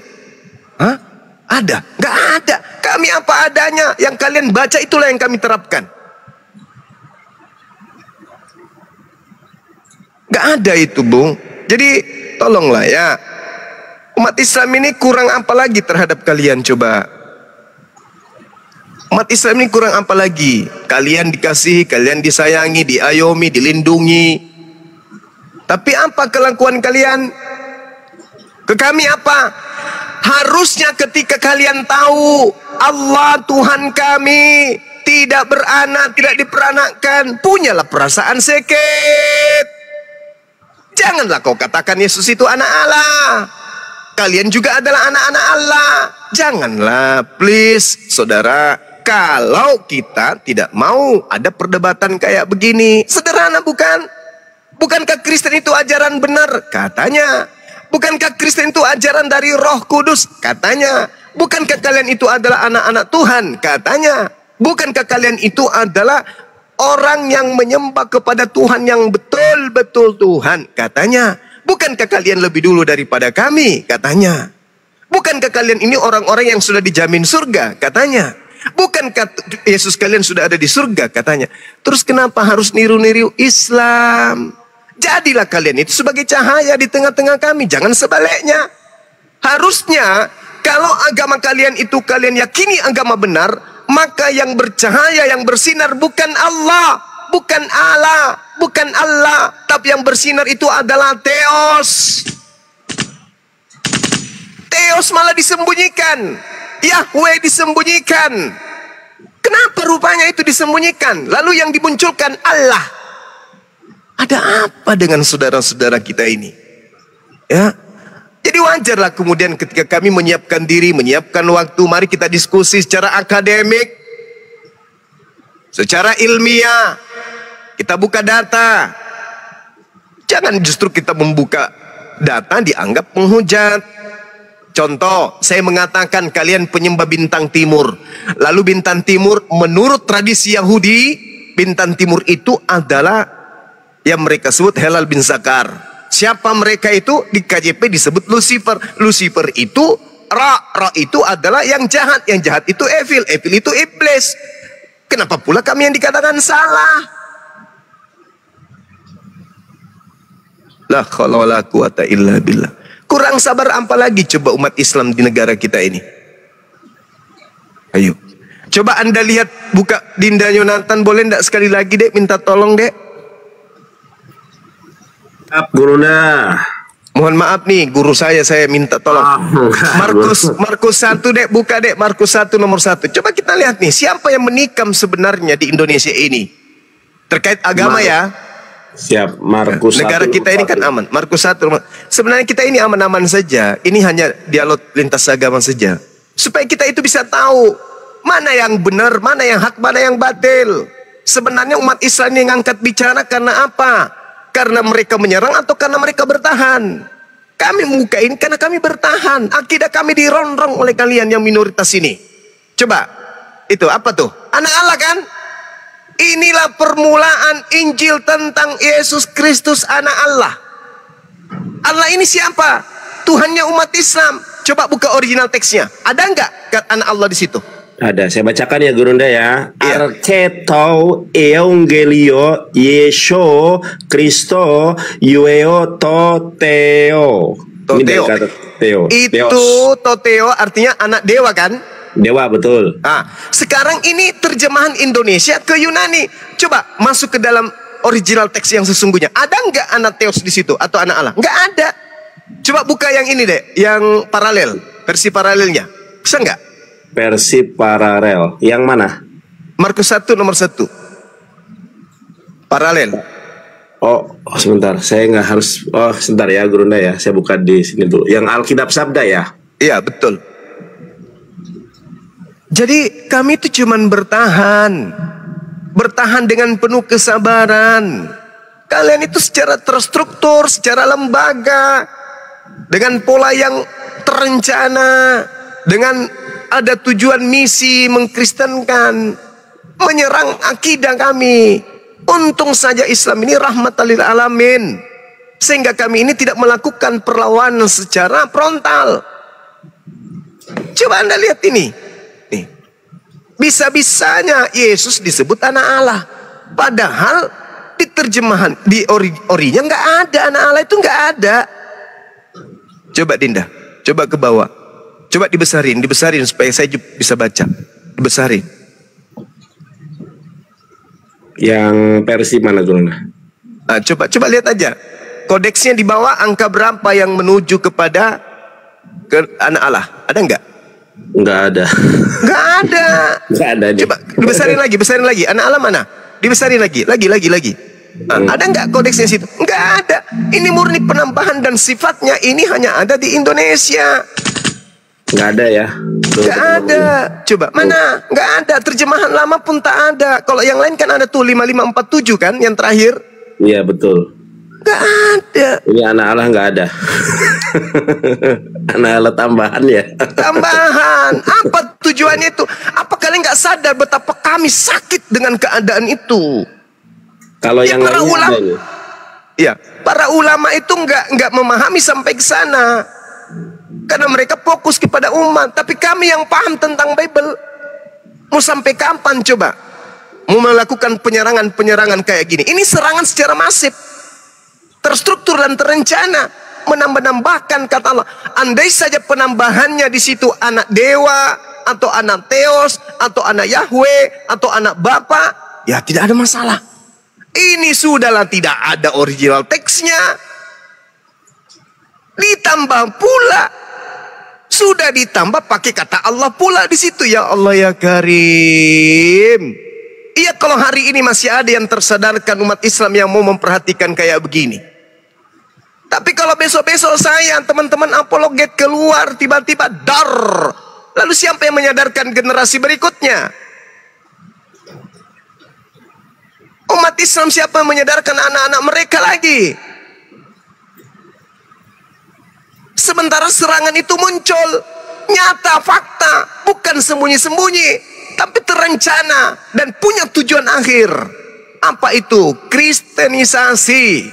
Hah? Ada? Nggak ada. Kami apa adanya. Yang kalian baca itulah yang kami terapkan. Nggak ada itu, Bung. Jadi tolonglah ya. Umat Islam ini kurang apa lagi terhadap kalian, coba. Umat Islam ini kurang apa lagi? Kalian dikasihi, kalian disayangi, diayomi, dilindungi. Tapi apa kelakuan kalian? Ke kami apa? Harusnya ketika kalian tahu Allah Tuhan kami tidak beranak, tidak diperanakkan, punyalah perasaan sakit. Janganlah kau katakan Yesus itu anak Allah. Kalian juga adalah anak-anak Allah. Janganlah, please, saudara. Kalau kita tidak mau ada perdebatan kayak begini, sederhana bukan? Bukankah Kristen itu ajaran benar? Katanya. Bukankah Kristen itu ajaran dari Roh Kudus? Katanya. Bukankah kalian itu adalah anak-anak Tuhan? Katanya. Bukankah kalian itu adalah orang yang menyembah kepada Tuhan yang betul-betul Tuhan? Katanya. Bukankah kalian lebih dulu daripada kami? Katanya. Bukankah kalian ini orang-orang yang sudah dijamin surga? Katanya. Bukankah Yesus kalian sudah ada di surga? Katanya. Terus kenapa harus niru-niru Islam? Jadilah kalian itu sebagai cahaya di tengah-tengah kami. Jangan sebaliknya. Harusnya kalau agama kalian itu kalian yakini agama benar, maka yang bercahaya, yang bersinar bukan Allah, bukan Allah, bukan Allah, tapi yang bersinar itu adalah Theos. Theos malah disembunyikan. Yahweh disembunyikan. Kenapa rupanya itu disembunyikan? Lalu yang dimunculkan Allah. Ada apa dengan saudara-saudara kita ini? Ya, jadi wajarlah kemudian ketika kami menyiapkan diri, menyiapkan waktu, mari kita diskusi secara akademik, secara ilmiah, kita buka data. Jangan justru kita membuka data dianggap penghujat. Contoh, saya mengatakan kalian penyembah bintang timur. Lalu bintang timur menurut tradisi Yahudi, bintang timur itu adalah yang mereka sebut Helal bin Zakar. Siapa mereka itu? Di KJP disebut Lucifer. Lucifer itu Ra itu adalah yang jahat. Yang jahat itu Evil. Evil itu iblis. Kenapa pula kami yang dikatakan salah? La haula wala quwata illa billah. Kurang sabar apa lagi coba umat Islam di negara kita ini? Ayo. Coba Anda lihat, buka Dinda Yonatan, boleh enggak sekali lagi, Dek, minta tolong, Dek.
Gurunda.
Mohon maaf nih, guru saya minta tolong. Markus 1, Dek, buka, Dek. Markus 1 nomor 1. Coba kita lihat nih, siapa yang menikam sebenarnya di Indonesia ini? Terkait agama ya.
Siap, Markus 1.
Negara kita ini kan aman. Markus 1. Sebenarnya kita ini aman-aman saja. Ini hanya dialog lintas agama saja. Supaya kita itu bisa tahu mana yang benar, mana yang hak, mana yang batil. Sebenarnya umat Islam ini ngangkat bicara karena apa? Karena mereka menyerang atau karena mereka bertahan? Kami membuka ini karena kami bertahan. Akidah kami dirongrong oleh kalian yang minoritas ini. Coba, itu apa tuh? Anak Allah kan? Inilah permulaan Injil tentang Yesus Kristus anak Allah. Allah ini siapa? Tuhannya umat Islam. Coba buka original teksnya. Ada nggak anak Allah di situ?
Ada, saya bacakan ya Gurunda ya. Arketou evangelio Yeso Kristo Yueo Toteo. Teo.
Itu Toteo artinya anak dewa kan?
Dewa, betul.
Nah, sekarang ini terjemahan Indonesia ke Yunani. Coba masuk ke dalam original teks yang sesungguhnya. Ada nggak anak Theos di situ atau anak Allah? Nggak ada. Coba buka yang ini deh, yang paralel, versi paralelnya. Bisa nggak?
Versi paralel. Yang mana?
Markus 1 nomor 1. Paralel.
Oh, sebentar. Saya nggak harus. Oh, sebentar ya, Gurunda ya. Saya buka di sini dulu. Yang Alkitab Sabda ya?
Iya, betul. Jadi kami itu cuman bertahan. Bertahan dengan penuh kesabaran. Kalian itu secara terstruktur, secara lembaga, dengan pola yang terencana, dengan ada tujuan misi mengkristenkan, menyerang akidah kami. Untung saja Islam ini rahmatan lil alamin, sehingga kami ini tidak melakukan perlawanan secara frontal. Coba Anda lihat ini. Nih. Bisa-bisanya Yesus disebut anak Allah, padahal di terjemahan di orinya nggak ada anak Allah, itu nggak ada. Coba Dinda, coba ke bawah. Coba dibesarin supaya saya bisa baca. Dibesarin.
Yang versi mana Gurunda?
Coba lihat aja. Kodeksnya di bawah angka berapa yang menuju kepada anak Allah? Ada nggak?
Nggak ada.
Nggak ada.
Nggak ada.
Coba dibesarin lagi. Anak Allah mana? Dibesarin lagi. Ada nggak kodeksnya situ? Nggak ada. Ini murni penambahan dan sifatnya ini hanya ada di Indonesia.
Nggak ada ya?
Nggak ada. Coba mana? Nggak ada. Terjemahan lama pun tak ada. Kalau yang lain kan ada tuh 5547 kan yang terakhir.
Iya betul.
Nggak ada.
Ini anak Allah nggak ada. Anak Allah tambahan ya.
Tambahan. Apa tujuannya itu? Apa kalian nggak sadar betapa kami sakit dengan keadaan itu?
Kalau
Ya,
yang
para
lain
ulama,
ada nih.
ya, para ulama itu nggak memahami sampai ke sana, karena mereka fokus kepada umat. Tapi kami yang paham tentang Bible, mau sampai kapan coba? Mau melakukan penyerangan kayak gini? Ini serangan secara masif, terstruktur dan terencana, menambah-nambahkan kata Allah. Andai saja penambahannya di situ anak dewa, atau anak Theos, atau anak Yahweh, atau anak Bapa, ya tidak ada masalah. Ini sudahlah tidak ada original teksnya. Ditambah pula, sudah ditambah pakai kata Allah pula di situ. Ya Allah ya Karim. Iya, kalau hari ini masih ada yang tersadarkan umat Islam yang mau memperhatikan kayak begini. Tapi kalau besok-besok saya teman-teman apologet keluar tiba-tiba dar, lalu siapa yang menyadarkan generasi berikutnya? Umat Islam siapa yang menyadarkan anak-anak mereka lagi? Sementara serangan itu muncul nyata, fakta, bukan sembunyi-sembunyi, tapi terencana dan punya tujuan akhir. Apa itu? Kristenisasi.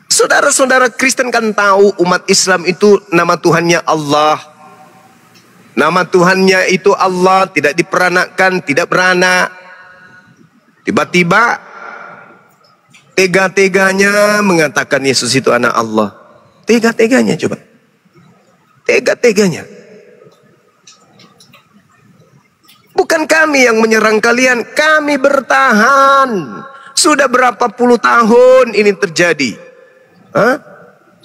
Saudara-saudara Kristen kan tahu umat Islam itu nama Tuhannya Allah. Nama Tuhannya itu Allah, tidak diperanakkan, tidak beranak. Tiba-tiba tega-teganya mengatakan Yesus itu anak Allah. Tega-teganya coba. Tega-teganya. Bukan kami yang menyerang kalian, kami bertahan. Sudah berapa puluh tahun ini terjadi?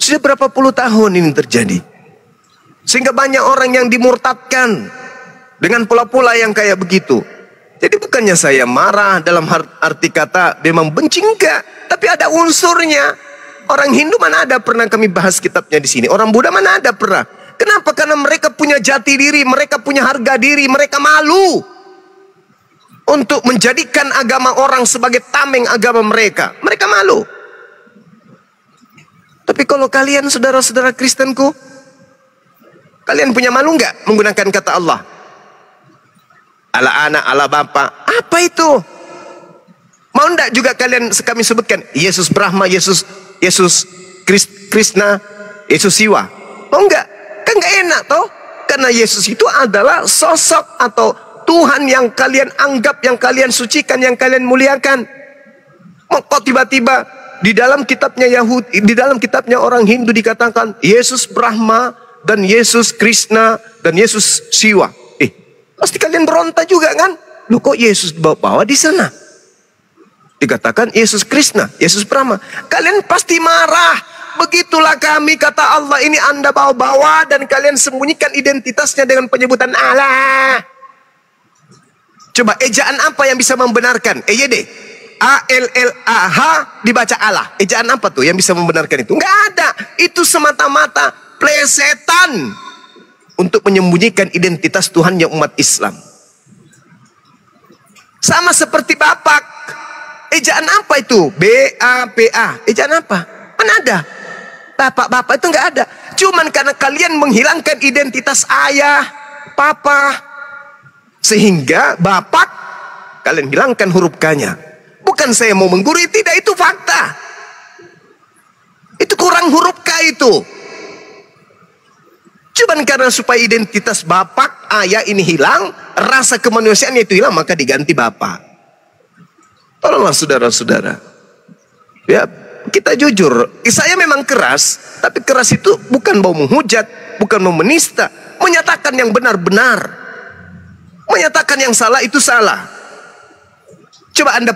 Sudah berapa puluh tahun ini terjadi? Sehingga banyak orang yang dimurtadkan dengan pola-pola yang kayak begitu. Jadi bukannya saya marah dalam arti kata memang benci, enggak, tapi ada unsurnya. Orang Hindu mana ada pernah kami bahas kitabnya di sini. Orang Buddha mana ada pernah. Kenapa? Karena mereka punya jati diri, mereka punya harga diri, mereka malu untuk menjadikan agama orang sebagai tameng agama mereka. Mereka malu. Tapi kalau kalian saudara-saudara Kristenku, kalian punya malu enggak menggunakan kata Allah? Ala anak, ala bapa. Apa itu? Mau enggak juga kalian kami sebutkan Yesus Brahma, Yesus Krishna, Yesus Siwa? Mau enggak? Kan enggak enak toh? Karena Yesus itu adalah sosok atau Tuhan yang kalian anggap, yang kalian sucikan, yang kalian muliakan. Kok tiba-tiba di dalam kitabnya Yahudi, di dalam kitabnya orang Hindu dikatakan Yesus Brahma dan Yesus Krishna dan Yesus Siwa. Pasti kalian berontak juga kan? Loh kok Yesus bawa di sana? Dikatakan Yesus Krishna, Yesus Brahma. Kalian pasti marah. Begitulah kami, kata Allah, ini Anda bawa-bawa dan kalian sembunyikan identitasnya dengan penyebutan Allah. Coba ejaan apa yang bisa membenarkan? EYD. A-L-L-A-H dibaca Allah. Ejaan apa tuh yang bisa membenarkan itu? Enggak ada. Itu semata-mata plesetan untuk menyembunyikan identitas Tuhan yang umat Islam. Sama seperti Bapak. Ejaan apa itu? B-A-P-A. Ejaan apa? Mana ada? Bapak-bapak itu nggak ada. Cuman karena kalian menghilangkan identitas ayah, papa, sehingga Bapak kalian hilangkan huruf K-nya. Bukan saya mau menggurui, tidak, itu fakta. Itu kurang huruf K itu. Cuman karena supaya identitas bapak, ayah ini hilang, rasa kemanusiaan itu hilang, maka diganti bapak. Tolonglah saudara-saudara. Ya, kita jujur. Saya memang keras, tapi keras itu bukan mau menghujat, bukan mau menista, menyatakan yang benar-benar. Menyatakan yang salah itu salah. Coba Anda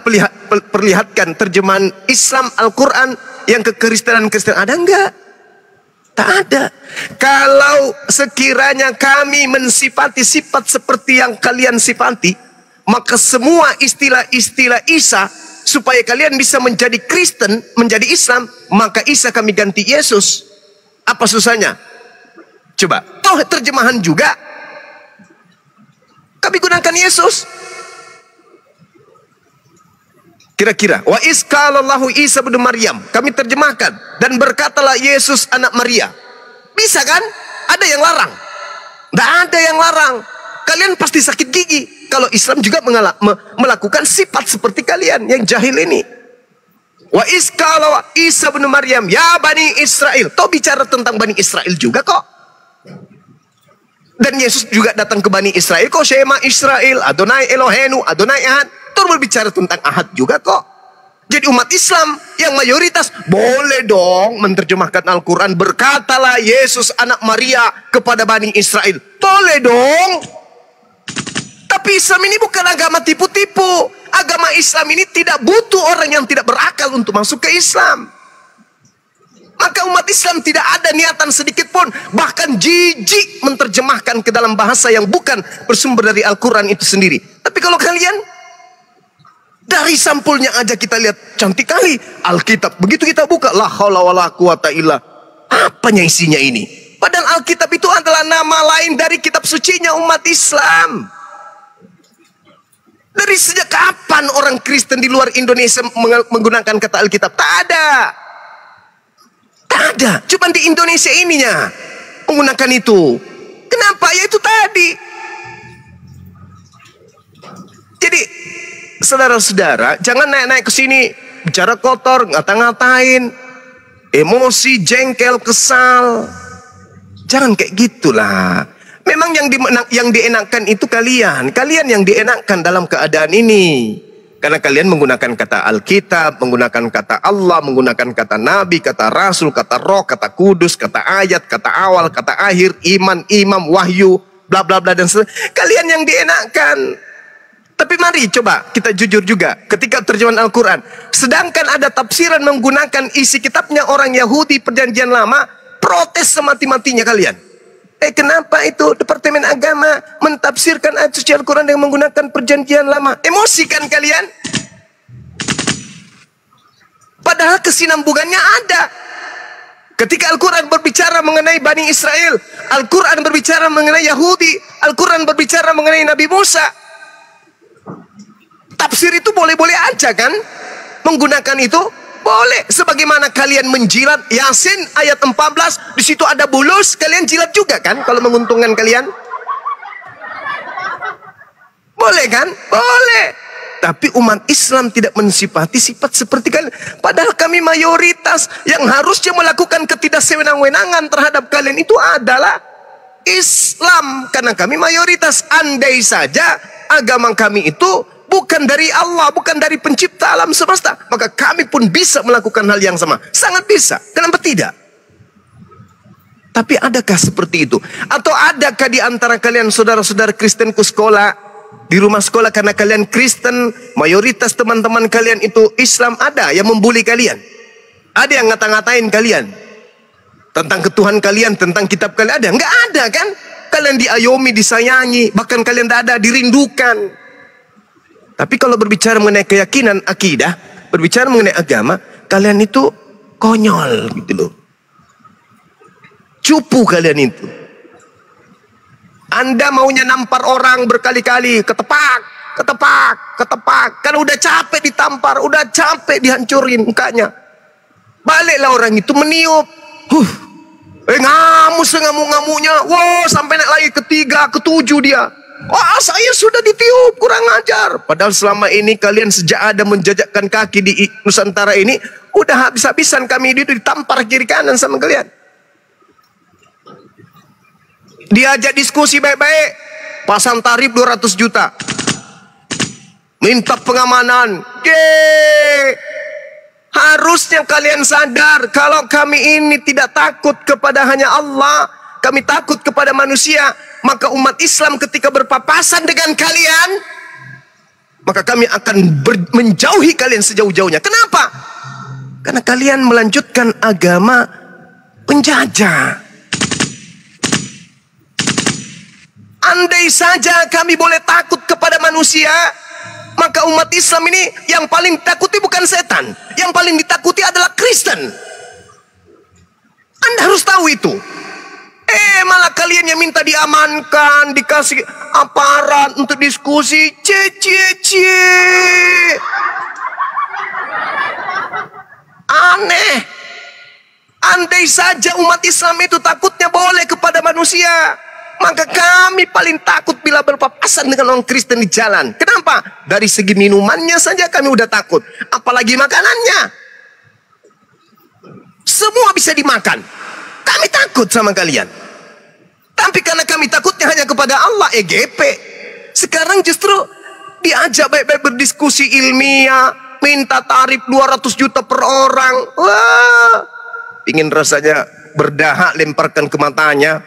perlihatkan terjemahan Islam Al-Quran yang kekristenan ada enggak? Tak ada. Kalau sekiranya kami mensifati sifat seperti yang kalian sifati, maka semua istilah-istilah Isa, supaya kalian bisa menjadi Kristen, menjadi Islam, maka Isa kami ganti Yesus. Apa susahnya? Coba, toh terjemahan juga kami gunakan Yesus. Kira-kira, wa isqalallahu Isa bin Maryam, kami terjemahkan, dan berkatalah Yesus anak Maria. Bisa kan? Ada yang larang? Tidak ada yang larang. Kalian pasti sakit gigi kalau Islam juga melakukan sifat seperti kalian yang jahil ini. Wa isqalallahu Isa bin Maryam, ya Bani Israel. Toh bicara tentang Bani Israel juga kok. Dan Yesus juga datang ke Bani Israel kok, Shema Israel, Adonai Elohenu, Adonai Ahad. Terus berbicara tentang Ahad juga kok. Jadi umat Islam yang mayoritas boleh dong menerjemahkan Al-Quran. Berkatalah Yesus anak Maria kepada Bani Israel. Boleh dong. Tapi Islam ini bukan agama tipu-tipu. Agama Islam ini tidak butuh orang yang tidak berakal untuk masuk ke Islam. Maka umat Islam tidak ada niatan sedikit pun, bahkan jijik menerjemahkan ke dalam bahasa yang bukan bersumber dari Al-Quran itu sendiri. Tapi kalau kalian, dari sampulnya aja kita lihat cantik kali Alkitab. Begitu kita buka, la haula wala quwata illa. Apanya isinya ini? Padahal Alkitab itu adalah nama lain dari kitab sucinya umat Islam. Dari sejak kapan orang Kristen di luar Indonesia menggunakan kata Alkitab? Tak ada. Tak ada. Cuma di Indonesia ininya menggunakan itu. Kenapa? Ya itu tadi. Jadi saudara-saudara, jangan naik-naik ke sini bicara kotor, ngata-ngatain, emosi, jengkel, kesal. Jangan kayak gitulah. Memang yang dienakkan itu kalian yang dienakkan dalam keadaan ini. Karena kalian menggunakan kata Alkitab, menggunakan kata Allah, menggunakan kata Nabi, kata Rasul, kata Roh, kata Kudus, kata ayat, kata awal, kata akhir, iman, imam, wahyu, bla bla bla dan sebagainya. Kalian yang dienakkan. Tapi mari coba kita jujur juga ketika terjemahan Al-Quran. Sedangkan ada tafsiran menggunakan isi kitabnya orang Yahudi perjanjian lama, protes semati-matinya kalian. Kenapa itu Departemen Agama mentafsirkan ayat suci Al-Quran dengan menggunakan perjanjian lama? Emosi kan kalian? Padahal kesinambungannya ada. Ketika Al-Quran berbicara mengenai Bani Israel, Al-Quran berbicara mengenai Yahudi, Al-Quran berbicara mengenai Nabi Musa. Tafsir itu boleh-boleh aja kan? Menggunakan itu boleh. Sebagaimana kalian menjilat Yasin ayat 14, di situ ada bulus, kalian jilat juga kan kalau menguntungkan kalian? Boleh kan? Boleh. Tapi umat Islam tidak mensifati sifat seperti kalian. Padahal kami mayoritas yang harusnya melakukan ketidaksewenang-wenangan terhadap kalian itu adalah Islam. Karena kami mayoritas. Andai saja agama kami itu bukan dari Allah, bukan dari pencipta alam semesta, maka kami pun bisa melakukan hal yang sama. Sangat bisa. Kenapa tidak? Tapi adakah seperti itu? Atau adakah di antara kalian saudara-saudara Kristen ke sekolah, di rumah sekolah karena kalian Kristen, mayoritas teman-teman kalian itu Islam, ada yang membuli kalian? Ada yang ngata-ngatain kalian? Tentang ketuhan kalian, tentang kitab kalian ada? Enggak ada kan? Kalian diayomi, disayangi, bahkan kalian tidak ada, dirindukan. Tapi kalau berbicara mengenai keyakinan, akidah, berbicara mengenai agama, kalian itu konyol gitu loh. Cupu kalian itu. Anda maunya nampar orang berkali-kali, ketepak, ketepak, ketepak. Karena udah capek ditampar, udah capek dihancurin mukanya. Baliklah orang itu meniup. Ngamus sengamuk-ngamuknya. Wow, sampai naik lagi ketiga, ketujuh dia. Wah, saya sudah ditiup, kurang ajar. Padahal selama ini kalian sejak ada menjajakkan kaki di Nusantara ini, udah habis-habisan kami ditampar kiri kanan sama kalian. Diajak diskusi baik-baik, pasang tarif 200 juta. Minta pengamanan. Harusnya kalian sadar kalau kami ini tidak takut kepada hanya Allah, kami takut kepada manusia. Maka umat Islam ketika berpapasan dengan kalian, maka kami akan menjauhi kalian sejauh-jauhnya. Kenapa? Karena kalian melanjutkan agama penjajah. Andai saja kami boleh takut kepada manusia, maka umat Islam ini yang paling ditakuti bukan setan, yang paling ditakuti adalah Kristen. Anda harus tahu itu. Malah kalian yang minta diamankan, dikasih aparat untuk diskusi. Aneh. Andai saja umat Islam itu takutnya boleh kepada manusia, maka kami paling takut bila berpapasan dengan orang Kristen di jalan. Kenapa? Dari segi minumannya saja kami udah takut, apalagi makanannya. Semua bisa dimakan. Kami takut sama kalian. Tapi karena kami takutnya hanya kepada Allah, EGP. Sekarang justru diajak baik-baik berdiskusi ilmiah, minta tarif 200 juta per orang. Wah, ingin rasanya berdahak lemparkan ke matanya.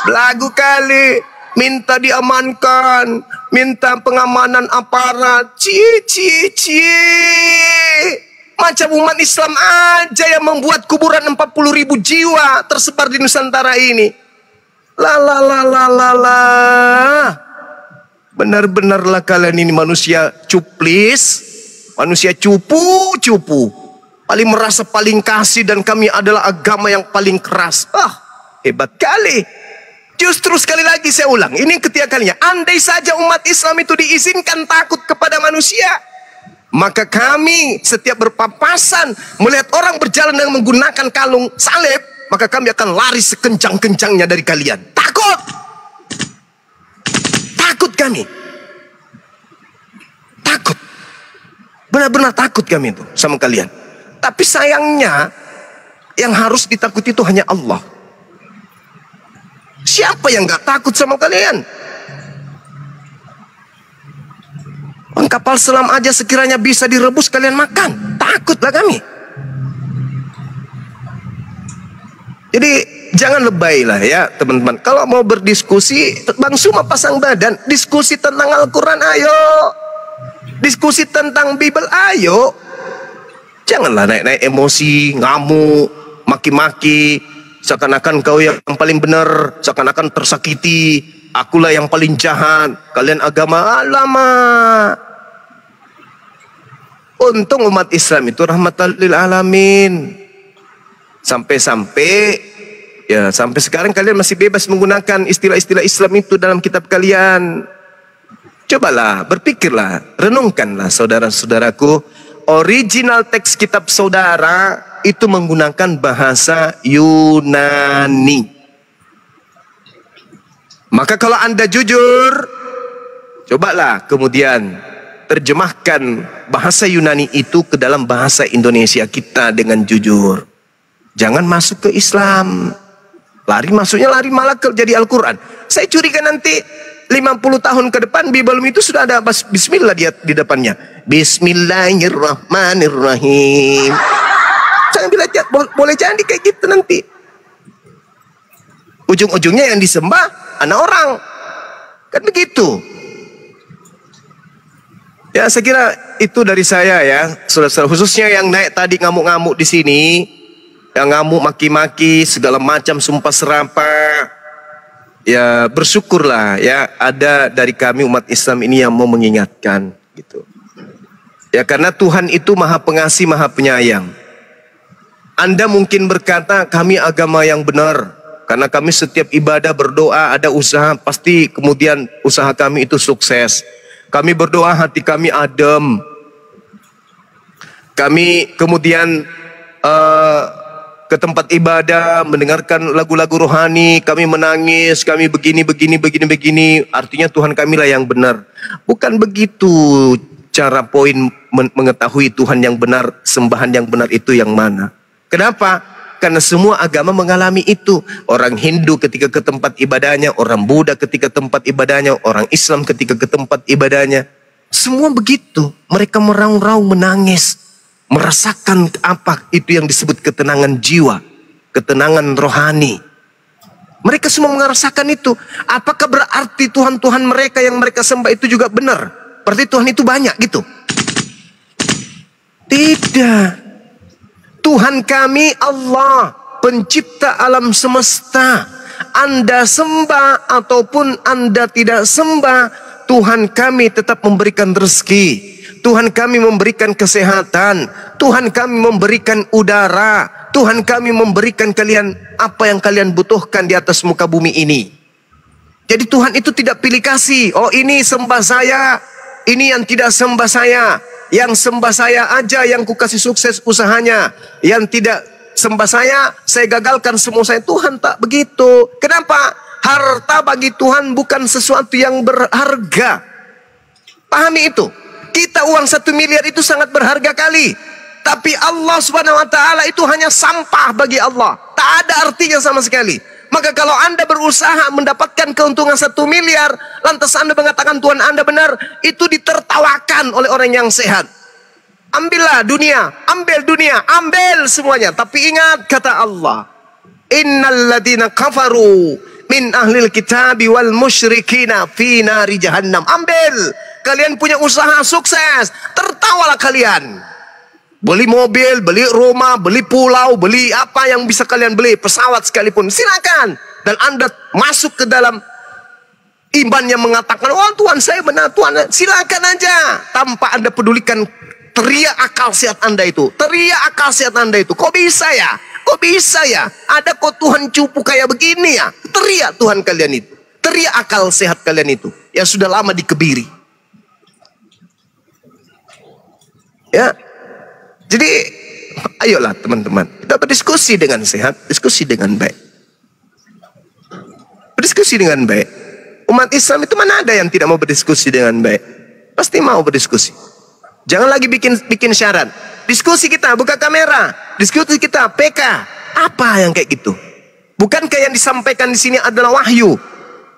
Belagu kali, minta diamankan, minta pengamanan aparat. Macam umat Islam aja yang membuat kuburan 40.000 jiwa tersebar di Nusantara ini. Benar-benarlah kalian ini manusia cuplis, manusia cupu. Paling merasa paling kasih, dan kami adalah agama yang paling keras. Hebat kali. Justru sekali lagi saya ulang, ini ketiga kalinya. Andai saja umat Islam itu diizinkan takut kepada manusia, maka kami setiap berpapasan melihat orang berjalan dengan menggunakan kalung salib, maka kami akan lari sekencang-kencangnya dari kalian. Takut. Takut kami. Takut. Benar-benar takut kami itu sama kalian. Tapi sayangnya yang harus ditakuti itu hanya Allah. Siapa yang gak takut sama kalian? Kapal selam aja sekiranya bisa direbus kalian makan. Takutlah kami. Jadi jangan lebay lah ya teman-teman. Kalau mau berdiskusi, Bang Suma pasang badan. Diskusi tentang Al-Quran ayo. Diskusi tentang Bible ayo. Janganlah naik-naik emosi, ngamuk, maki-maki. Seakan-akan kau yang paling benar, seakan-akan tersakiti. Akulah yang paling jahat. Kalian agama alamak. Untung umat Islam itu rahmatan lil alamin. Sampai sekarang kalian masih bebas menggunakan istilah-istilah Islam itu dalam kitab kalian. Cobalah, berpikirlah, renungkanlah saudara-saudaraku. Original teks kitab saudara itu menggunakan bahasa Yunani. Maka kalau Anda jujur, cobalah kemudian terjemahkan bahasa Yunani itu ke dalam bahasa Indonesia kita dengan jujur. Jangan masuk ke Islam. Masuknya lari malah ke jadi Al-Quran. Saya curiga nanti 50 tahun ke depan Bible itu sudah ada bismillah di depannya. Bismillahirrahmanirrahim. Jangan bilang boleh jadi kayak gitu nanti. Ujung-ujungnya yang disembah anak orang. Kan begitu. Ya, saya kira itu dari saya ya, saudara-saudara, khususnya yang naik tadi ngamuk-ngamuk di sini, yang ngamuk maki-maki segala macam sumpah serapah. Ya, bersyukurlah ya ada dari kami umat Islam ini yang mau mengingatkan gitu. Ya, karena Tuhan itu Maha Pengasih, Maha Penyayang. Anda mungkin berkata kami agama yang benar karena kami setiap ibadah berdoa ada usaha, pasti kemudian usaha kami itu sukses. Kami berdoa hati kami adem. Kami kemudian ke tempat ibadah mendengarkan lagu-lagu rohani, kami menangis, kami begini. Artinya Tuhan kami lah yang benar. Bukan begitu cara poin mengetahui Tuhan yang benar, sembahan yang benar itu yang mana. Kenapa? Karena semua agama mengalami itu. Orang Hindu ketika ke tempat ibadahnya, orang Buddha ketika tempat ibadahnya, orang Islam ketika ke tempat ibadahnya. Semua begitu. Mereka meraung-raung, menangis. Merasakan apa itu yang disebut ketenangan jiwa. Ketenangan rohani. Mereka semua merasakan itu. Apakah berarti Tuhan-Tuhan mereka yang mereka sembah itu juga benar? Berarti Tuhan itu banyak gitu? Tidak. Tuhan kami Allah, pencipta alam semesta. Anda sembah ataupun Anda tidak sembah, Tuhan kami tetap memberikan rezeki. Tuhan kami memberikan kesehatan. Tuhan kami memberikan udara. Tuhan kami memberikan kalian apa yang kalian butuhkan di atas muka bumi ini. Jadi Tuhan itu tidak pilih kasih. Oh, ini sembah saya, ini yang tidak sembah saya. Yang sembah saya aja yang ku kasih sukses usahanya. Yang tidak sembah saya gagalkan semua saya. Tuhan tak begitu. Kenapa? Harta bagi Tuhan bukan sesuatu yang berharga. Pahami itu. Kita uang 1 miliar itu sangat berharga kali. Tapi Allah Subhanahu wa taala itu hanya sampah bagi Allah. Tak ada artinya sama sekali. Maka kalau Anda berusaha mendapatkan keuntungan 1 miliar, lantas Anda mengatakan Tuhan Anda benar, itu ditertawakan oleh orang yang sehat. Ambillah dunia, ambil semuanya. Tapi ingat kata Allah, innal ladina kafaru min ahlil kitabi wal musyrikina fi nari jahannam. Ambil. Kalian punya usaha sukses, tertawalah kalian. Beli mobil, beli rumah, beli pulau, beli apa yang bisa kalian beli, pesawat sekalipun, silakan. Dan Anda masuk ke dalam iman yang mengatakan, oh Tuhan saya benar, Tuhan, silakan aja. Tanpa Anda pedulikan teriak akal sehat Anda itu. Teriak akal sehat Anda itu. Kok bisa ya? Kok bisa ya? Ada kok Tuhan cupu kayak begini ya? Teriak Tuhan kalian itu. Teriak akal sehat kalian itu. Yang sudah lama dikebiri. Ya, jadi ayolah teman-teman, kita berdiskusi dengan sehat, diskusi dengan baik. Berdiskusi dengan baik. Umat Islam itu mana ada yang tidak mau berdiskusi dengan baik? Pasti mau berdiskusi. Jangan lagi bikin syarat. Diskusi kita, buka kamera. Diskusi kita, PK. Apa yang kayak gitu? Bukankah yang disampaikan di sini adalah wahyu?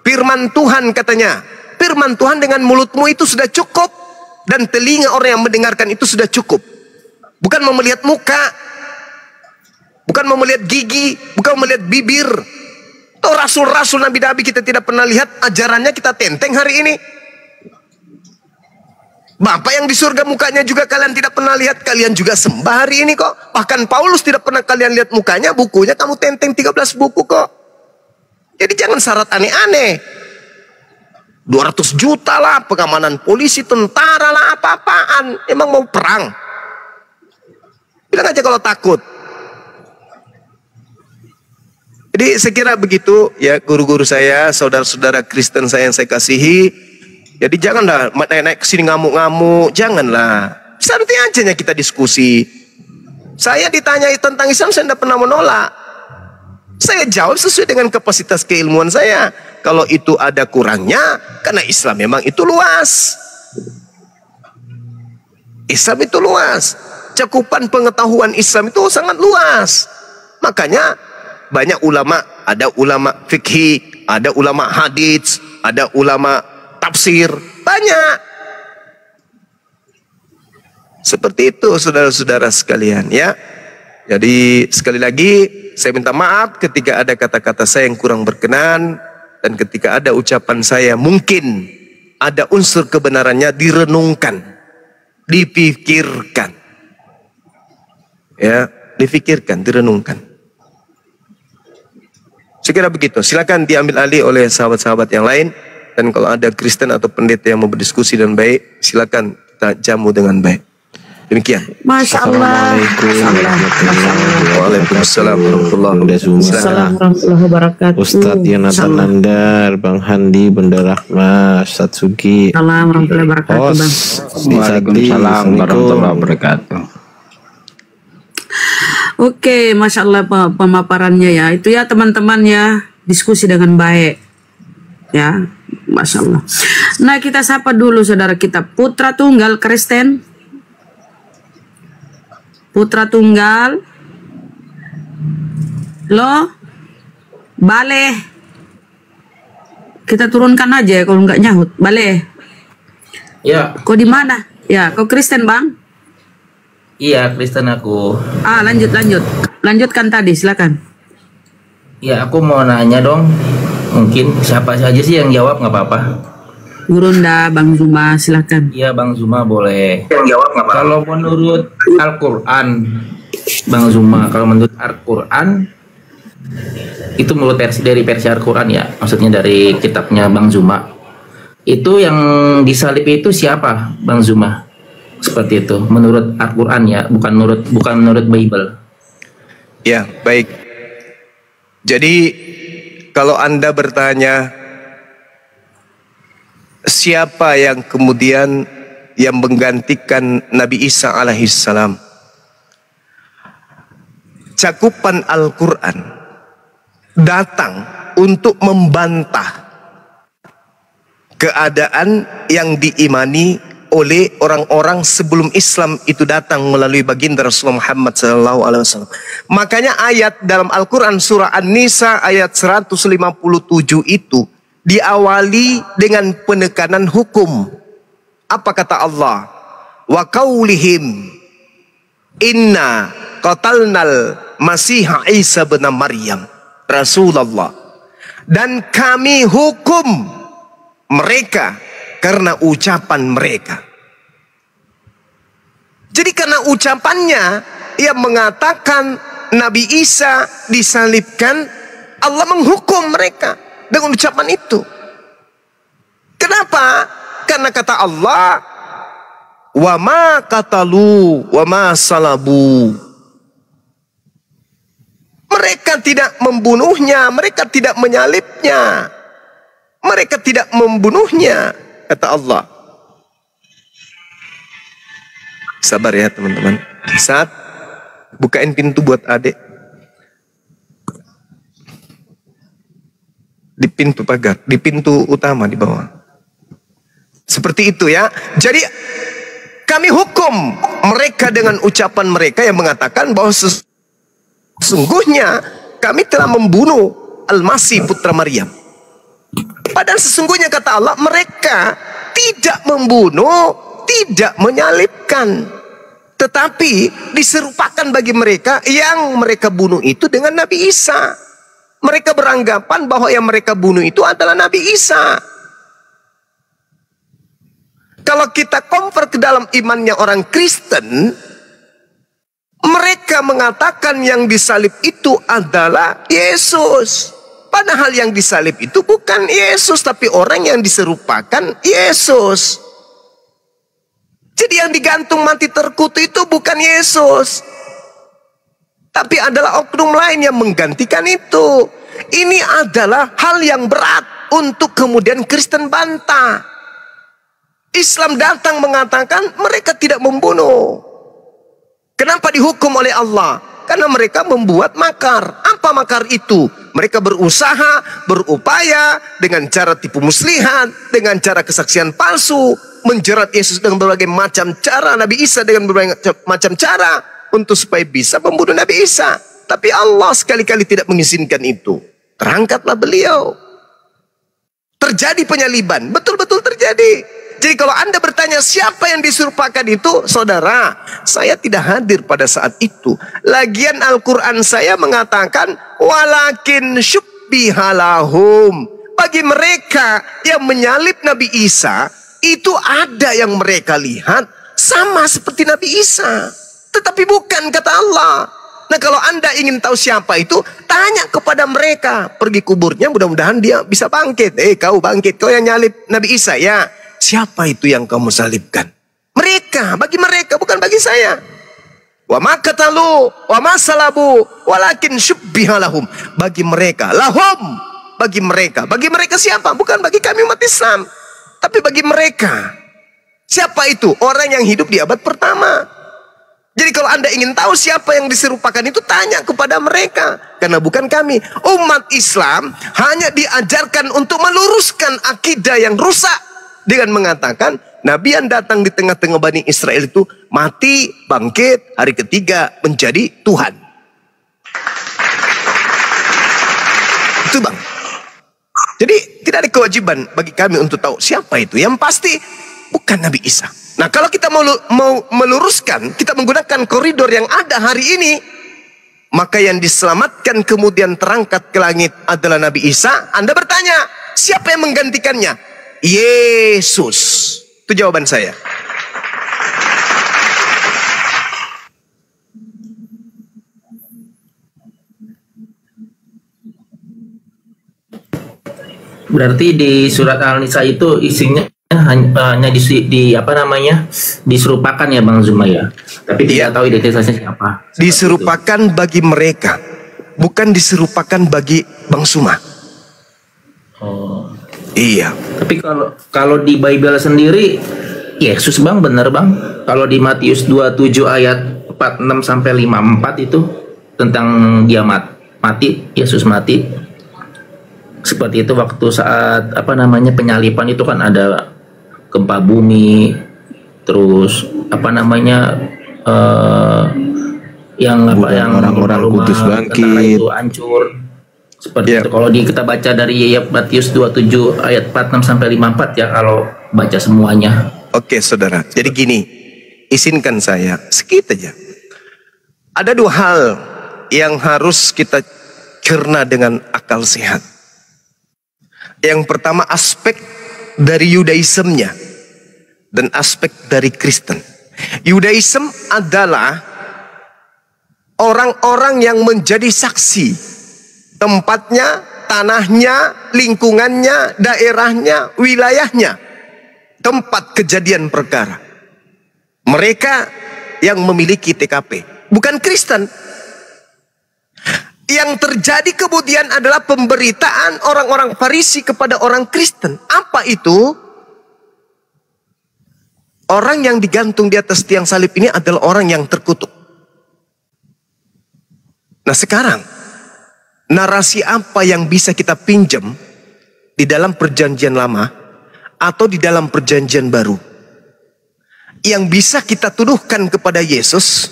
Firman Tuhan katanya. Firman Tuhan dengan mulutmu itu sudah cukup. Dan telinga orang yang mendengarkan itu sudah cukup. Bukan mau melihat muka, bukan mau melihat gigi, bukan mau melihat bibir. Atau rasul-rasul nabi-nabi kita tidak pernah lihat, ajarannya kita tenteng hari ini. Bapak yang di surga mukanya juga kalian tidak pernah lihat, kalian juga sembah hari ini kok. Bahkan Paulus tidak pernah kalian lihat mukanya, bukunya kamu tenteng 13 buku kok. Jadi jangan syarat aneh-aneh. 200 juta lah, pengamanan polisi, tentara lah, apa-apaan. Emang mau perang? Bilang aja kalau takut. Jadi saya kira begitu ya, guru-guru saya, saudara-saudara Kristen saya yang saya kasihi. Jadi janganlah naik-naik kesini ngamuk-ngamuk, janganlah. Santai aja kita diskusi. Saya ditanya tentang Islam, saya tidak pernah menolak. Saya jawab sesuai dengan kapasitas keilmuan saya. Kalau itu ada kurangnya, karena Islam memang itu luas. Islam itu luas. Cakupan pengetahuan Islam itu sangat luas. Makanya banyak ulama, ada ulama fikih, ada ulama hadits, ada ulama tafsir, banyak. Seperti itu saudara-saudara sekalian ya. Jadi sekali lagi saya minta maaf ketika ada kata-kata saya yang kurang berkenan. Dan ketika ada ucapan saya mungkin ada unsur kebenarannya, direnungkan, dipikirkan. Ya, dipikirkan, direnungkan. Saya kira begitu. Silakan diambil alih oleh sahabat-sahabat yang lain. Dan kalau ada Kristen atau pendeta yang mau berdiskusi dengan baik, silakan kita jamu dengan baik. Demikian.
Masya Allah.
Waalaikumsalam warahmatullahi wabarakatuh.
Ustadz Yonatan Nandar, Bang Handi, Bunda Rahma, Ustadz Sugi.
Assalamualaikum warahmatullahi wabarakatuh, Bang.
Waalaikumsalam warahmatullahi wabarakatuh.
Oke, Masya Allah pemaparannya ya. Itu ya teman-teman ya, diskusi dengan baik. Ya, Masya Allah. Nah, kita sapa dulu saudara kita, Putra Tunggal Kristen. Putra Tunggal. Lo. Bale. Kita turunkan aja ya kalau nggak nyahut. Bale.
Ya.
Kau di mana? Ya, kau Kristen, Bang?
Iya, Kristen aku.
Lanjut. Lanjutkan tadi, silakan.
Ya, aku mau nanya dong. Mungkin siapa saja sih yang jawab, nggak apa-apa.
Gurunda, Bang Zuma, silakan.
Iya Bang Zuma boleh.
Yang jawab nggak apa-apa.
Kalau menurut Al-Quran, Bang Zuma, kalau menurut Al-Quran itu menurut versi Al-Quran ya, maksudnya dari kitabnya Bang Zuma. Itu yang disalib itu siapa, Bang Zuma? Seperti itu, menurut Al-Quran ya, bukan menurut Bible.
Ya, baik. Jadi kalau Anda bertanya siapa yang kemudian yang menggantikan Nabi Isa alaihissalam, cakupan Al-Quran datang untuk membantah keadaan yang diimani oleh orang-orang sebelum Islam itu datang melalui baginda Rasulullah Muhammad SAW. Makanya ayat dalam Al-Quran surah An-Nisa ayat 157 itu diawali dengan penekanan hukum. Apa kata Allah? Wa qaulihim inna qatalnal Masiha Isa bin Maryam Rasulullah, dan kami hukum mereka karena ucapan mereka. Jadi karena ucapannya yang mengatakan Nabi Isa disalibkan, Allah menghukum mereka dengan ucapan itu. Kenapa? Karena kata Allah, wa ma qatalu wa ma salabu. Mereka tidak membunuhnya, mereka tidak menyalibnya, mereka tidak membunuhnya, kata Allah. Sabar ya teman-teman. Saat bukain pintu buat adik. Di pintu pagar, di pintu utama di bawah. Seperti itu ya. Jadi kami hukum mereka dengan ucapan mereka yang mengatakan bahwa sesungguhnya kami telah membunuh Al-Masih putra Maryam. Padahal sesungguhnya kata Allah, mereka tidak membunuh, tidak menyalibkan, tetapi diserupakan bagi mereka yang mereka bunuh itu dengan Nabi Isa. Mereka beranggapan bahwa yang mereka bunuh itu adalah Nabi Isa. Kalau kita compare ke dalam imannya orang Kristen, mereka mengatakan yang disalib itu adalah Yesus. Padahal yang disalib itu bukan Yesus, tapi orang yang diserupakan Yesus. Jadi yang digantung mati terkutuk itu bukan Yesus, tapi adalah oknum lain yang menggantikan itu. Ini adalah hal yang berat untuk kemudian Kristen bantah. Islam datang mengatakan mereka tidak membunuh. Kenapa dihukum oleh Allah? Karena mereka membuat makar. Apa makar itu? Mereka berusaha, berupaya dengan cara tipu muslihat, dengan cara kesaksian palsu, menjerat Yesus dengan berbagai macam cara, Nabi Isa dengan berbagai macam cara, untuk supaya bisa membunuh Nabi Isa. Tapi Allah sekali-kali tidak mengizinkan itu. Terangkatlah beliau. Terjadi penyaliban, betul-betul terjadi. Jadi kalau Anda bertanya siapa yang diserupakan itu, saudara, saya tidak hadir pada saat itu. Lagian Al-Quran saya mengatakan, walakin syubbihalahum. Bagi mereka yang menyalib Nabi Isa, itu ada yang mereka lihat sama seperti Nabi Isa, tetapi bukan kata Allah. Nah kalau Anda ingin tahu siapa itu, tanya kepada mereka. Pergi kuburnya, mudah-mudahan dia bisa bangkit. Kau bangkit, kau yang nyalib Nabi Isa ya. Siapa itu yang kamu salibkan? Mereka, bagi mereka, bukan bagi saya. Wa ma qatalu wa ma salabu walakin syubbihalahum. Bagi mereka, lahum. Bagi mereka siapa? Bukan bagi kami umat Islam, tapi bagi mereka. Siapa itu? Orang yang hidup di abad pertama. Jadi kalau Anda ingin tahu siapa yang diserupakan itu, tanya kepada mereka. Karena bukan kami. Umat Islam hanya diajarkan untuk meluruskan akidah yang rusak dengan mengatakan Nabi yang datang di tengah-tengah Bani Israel itu mati, bangkit, hari ketiga menjadi Tuhan. Itu bang. Jadi tidak ada kewajiban bagi kami untuk tahu siapa itu. Yang pasti bukan Nabi Isa. Nah kalau kita mau meluruskan, kita menggunakan koridor yang ada hari ini, maka yang diselamatkan kemudian terangkat ke langit adalah Nabi Isa. Anda bertanya, siapa yang menggantikannya? Yesus. Itu jawaban saya.
Berarti di surat Al-Nisa itu isinya hanya diserupakan ya Bang Zuma ya. Tapi tidak tahu identitasnya siapa.
Diserupakan bagi mereka, bukan diserupakan bagi Bang Zuma.
Oh.
Iya.
Tapi kalau di Bible sendiri Yesus Bang, bener Bang. Kalau di Matius 27 ayat 46 sampai 54 itu tentang dia mati, Yesus mati. Seperti itu waktu saat penyalipan itu kan ada gempa bumi, terus yang orang-orang kudus bangkit itu hancur. Seperti itu. Kalau kita baca dari Matius 27 ayat 46 sampai 54 ya, kalau baca semuanya.
Oke, saudara. Jadi gini, izinkan saya sedikit aja. Ada dua hal yang harus kita cerna dengan akal sehat. Yang pertama aspek dari Yudaismnya dan aspek dari Kristen. Yudaism adalah orang-orang yang menjadi saksi tempatnya, tanahnya, lingkungannya, daerahnya, wilayahnya, tempat kejadian perkara. Mereka yang memiliki TKP, bukan Kristen. Yang terjadi kemudian adalah pemberitaan orang-orang Farisi kepada orang Kristen. Apa itu? Orang yang digantung di atas tiang salib ini adalah orang yang terkutuk. Nah sekarang, narasi apa yang bisa kita pinjam di dalam perjanjian lama atau di dalam perjanjian baru yang bisa kita tuduhkan kepada Yesus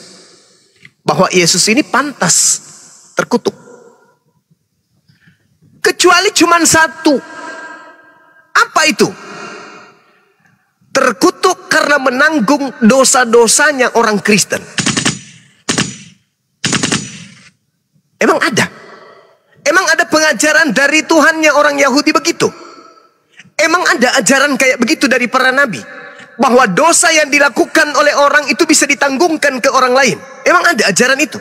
bahwa Yesus ini pantas terkutuk? Kecuali cuman satu. Apa itu? Terkutuk karena menanggung dosa-dosanya orang Kristen. Emang ada? Emang ada pengajaran dari Tuhannya orang Yahudi begitu? Emang ada ajaran kayak begitu dari para nabi? Bahwa dosa yang dilakukan oleh orang itu bisa ditanggungkan ke orang lain? Emang ada ajaran itu?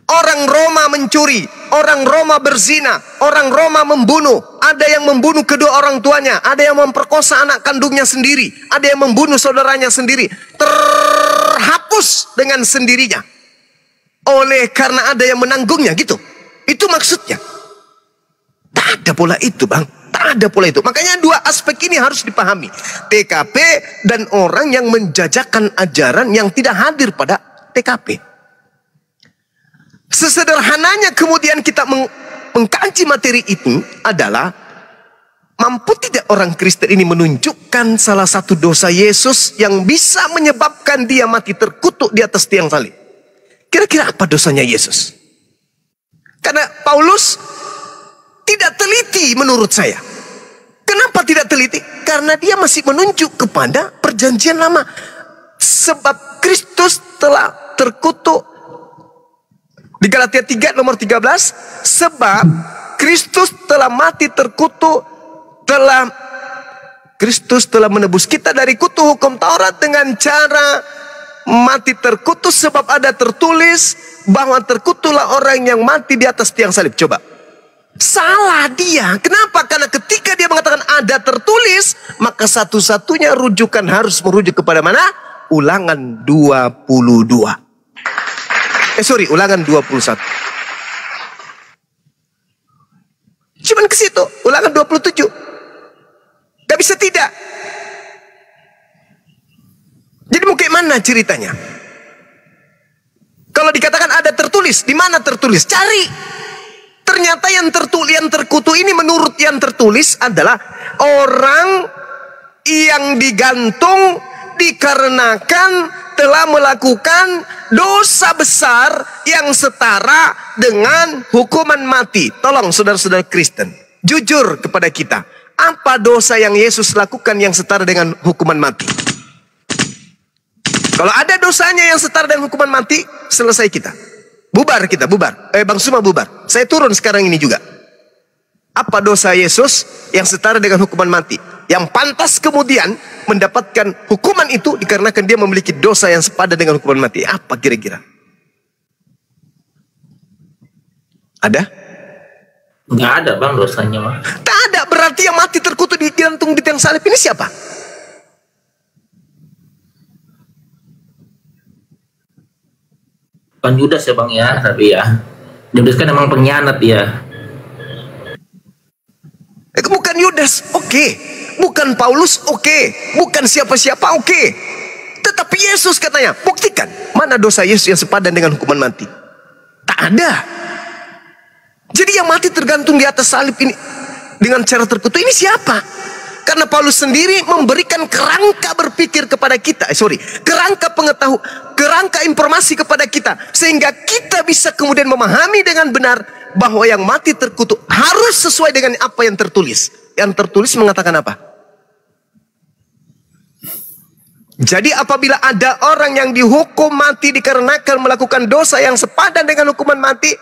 Orang Roma mencuri, orang Roma berzina, orang Roma membunuh. Ada yang membunuh kedua orang tuanya, ada yang memperkosa anak kandungnya sendiri, ada yang membunuh saudaranya sendiri. Terhapus dengan sendirinya. Oleh karena ada yang menanggungnya gitu. Itu maksudnya. Tak ada pola itu Bang. Tak ada pola itu. Makanya dua aspek ini harus dipahami. TKP dan orang yang menjajakan ajaran yang tidak hadir pada TKP. Sesederhananya kemudian kita mengkaji materi ini adalah, mampu tidak orang Kristen ini menunjukkan salah satu dosa Yesus yang bisa menyebabkan dia mati terkutuk di atas tiang salib? Kira-kira apa dosanya Yesus? Karena Paulus tidak teliti menurut saya. Kenapa tidak teliti? Karena dia masih menunjuk kepada perjanjian lama. Sebab Kristus telah terkutuk. Di Galatia 3 nomor 13, sebab Kristus telah mati terkutuk, Kristus telah menebus kita dari kutuk hukum Taurat dengan cara mati terkutuk, sebab ada tertulis bahwa terkutuklah orang yang mati di atas tiang salib. Coba. Salah dia. Kenapa? Karena ketika dia mengatakan ada tertulis, maka satu-satunya rujukan harus merujuk kepada mana? Ulangan 22. Ulangan 21. Cuman ke situ, ulangan 27. Gak bisa tidak. Jadi mau kayak mana ceritanya? Kalau dikatakan ada tertulis, di mana tertulis? Cari. Ternyata yang terkutuk ini menurut yang tertulis adalah orang yang digantung dikarenakan telah melakukan dosa besar yang setara dengan hukuman mati. Tolong saudara-saudara Kristen, jujur kepada kita. Apa dosa yang Yesus lakukan yang setara dengan hukuman mati? Kalau ada dosanya yang setara dengan hukuman mati, selesai kita. Bubar kita, bubar. Bang Suma bubar. Saya turun sekarang ini juga. Apa dosa Yesus yang setara dengan hukuman mati? Yang pantas kemudian mendapatkan hukuman itu dikarenakan dia memiliki dosa yang sepadan dengan hukuman mati. Apa kira-kira? Ada?
Nggak ada bang dosanya mah.
Tak ada, berarti yang mati terkutuk di gantung di tiang salib ini siapa?
Bukan Yudas ya bang ya, tapi ya Yudas kan emang pengkhianat ya.
Bukan Yudas, oke. Bukan Paulus, oke. Bukan siapa-siapa, oke. Tetapi Yesus katanya, buktikan mana dosa Yesus yang sepadan dengan hukuman mati. Tak ada. Jadi yang mati tergantung di atas salib ini dengan cara terkutuk ini siapa? Karena Paulus sendiri memberikan kerangka berpikir kepada kita, kerangka informasi kepada kita, sehingga kita bisa kemudian memahami dengan benar bahwa yang mati terkutuk harus sesuai dengan apa yang tertulis. Yang tertulis mengatakan apa? Jadi apabila ada orang yang dihukum mati dikarenakan melakukan dosa yang sepadan dengan hukuman mati,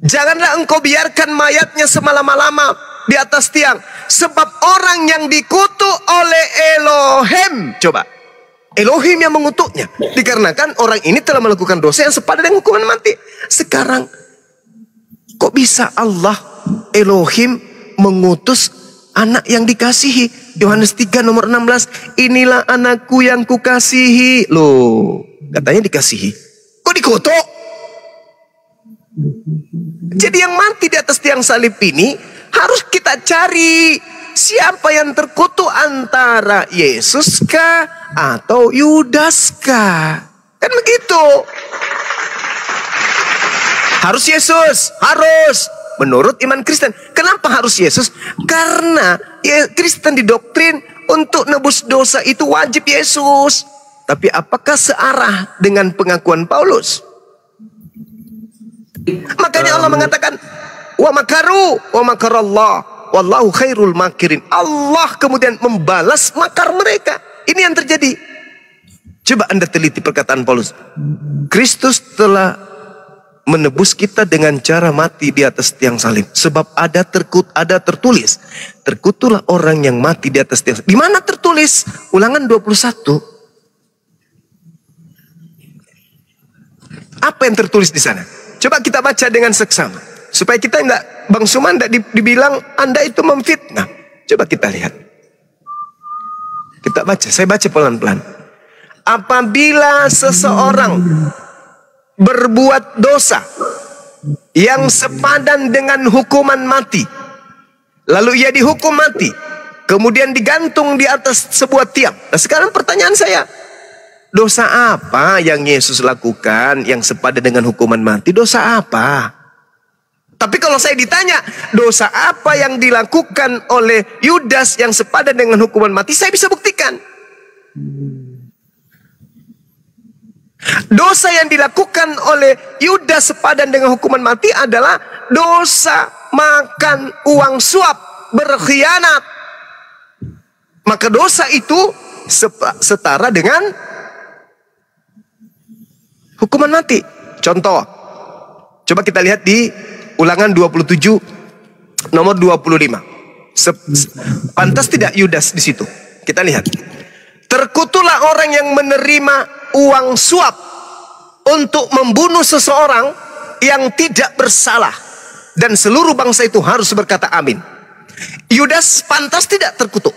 janganlah engkau biarkan mayatnya semalam-malama di atas tiang. Sebab orang yang dikutuk oleh Elohim, coba, Elohim yang mengutuknya, dikarenakan orang ini telah melakukan dosa yang sepadan dengan hukuman mati. Sekarang kok bisa Allah Elohim mengutus anak yang dikasihi? Yohanes 3 nomor 16, inilah anakku yang kukasihi. Loh, katanya dikasihi, kok dikutuk? Jadi yang mati di atas tiang salib ini harus kita cari siapa yang terkutuk, antara Yesus kah atau Yudas kah? Kan begitu. Harus Yesus, harus. Menurut iman Kristen. Kenapa harus Yesus? Karena Kristen didoktrin untuk nebus dosa itu wajib Yesus. Tapi apakah searah dengan pengakuan Paulus? Makanya Allah mengatakan, wa makaru wa makarallah wallahu khairul makirin. Allah kemudian membalas makar mereka. Ini yang terjadi. Coba Anda teliti perkataan Paulus. Kristus telah menebus kita dengan cara mati di atas tiang salib. Sebab ada tertulis, terkutuklah orang yang mati di atas tiang salib. Di mana tertulis? Ulangan 21. Apa yang tertulis di sana? Coba kita baca dengan seksama, supaya kita enggak, Bang Suman enggak dibilang Anda itu memfitnah. Coba kita lihat. Kita baca, saya baca pelan-pelan. Apabila seseorang berbuat dosa yang sepadan dengan hukuman mati, lalu ia dihukum mati, kemudian digantung di atas sebuah tiang. Nah sekarang pertanyaan saya, dosa apa yang Yesus lakukan yang sepadan dengan hukuman mati? Dosa apa? Tapi kalau saya ditanya, dosa apa yang dilakukan oleh Yudas yang sepadan dengan hukuman mati, saya bisa buktikan. Dosa yang dilakukan oleh Yudas sepadan dengan hukuman mati adalah dosa makan uang suap, berkhianat. Maka dosa itu setara dengan hukuman mati. Contoh, coba kita lihat di Ulangan 27 nomor 25. Pantas tidak Yudas di situ? Kita lihat. Terkutuklah orang yang menerima uang suap untuk membunuh seseorang yang tidak bersalah, dan seluruh bangsa itu harus berkata amin. Yudas pantas tidak terkutuk?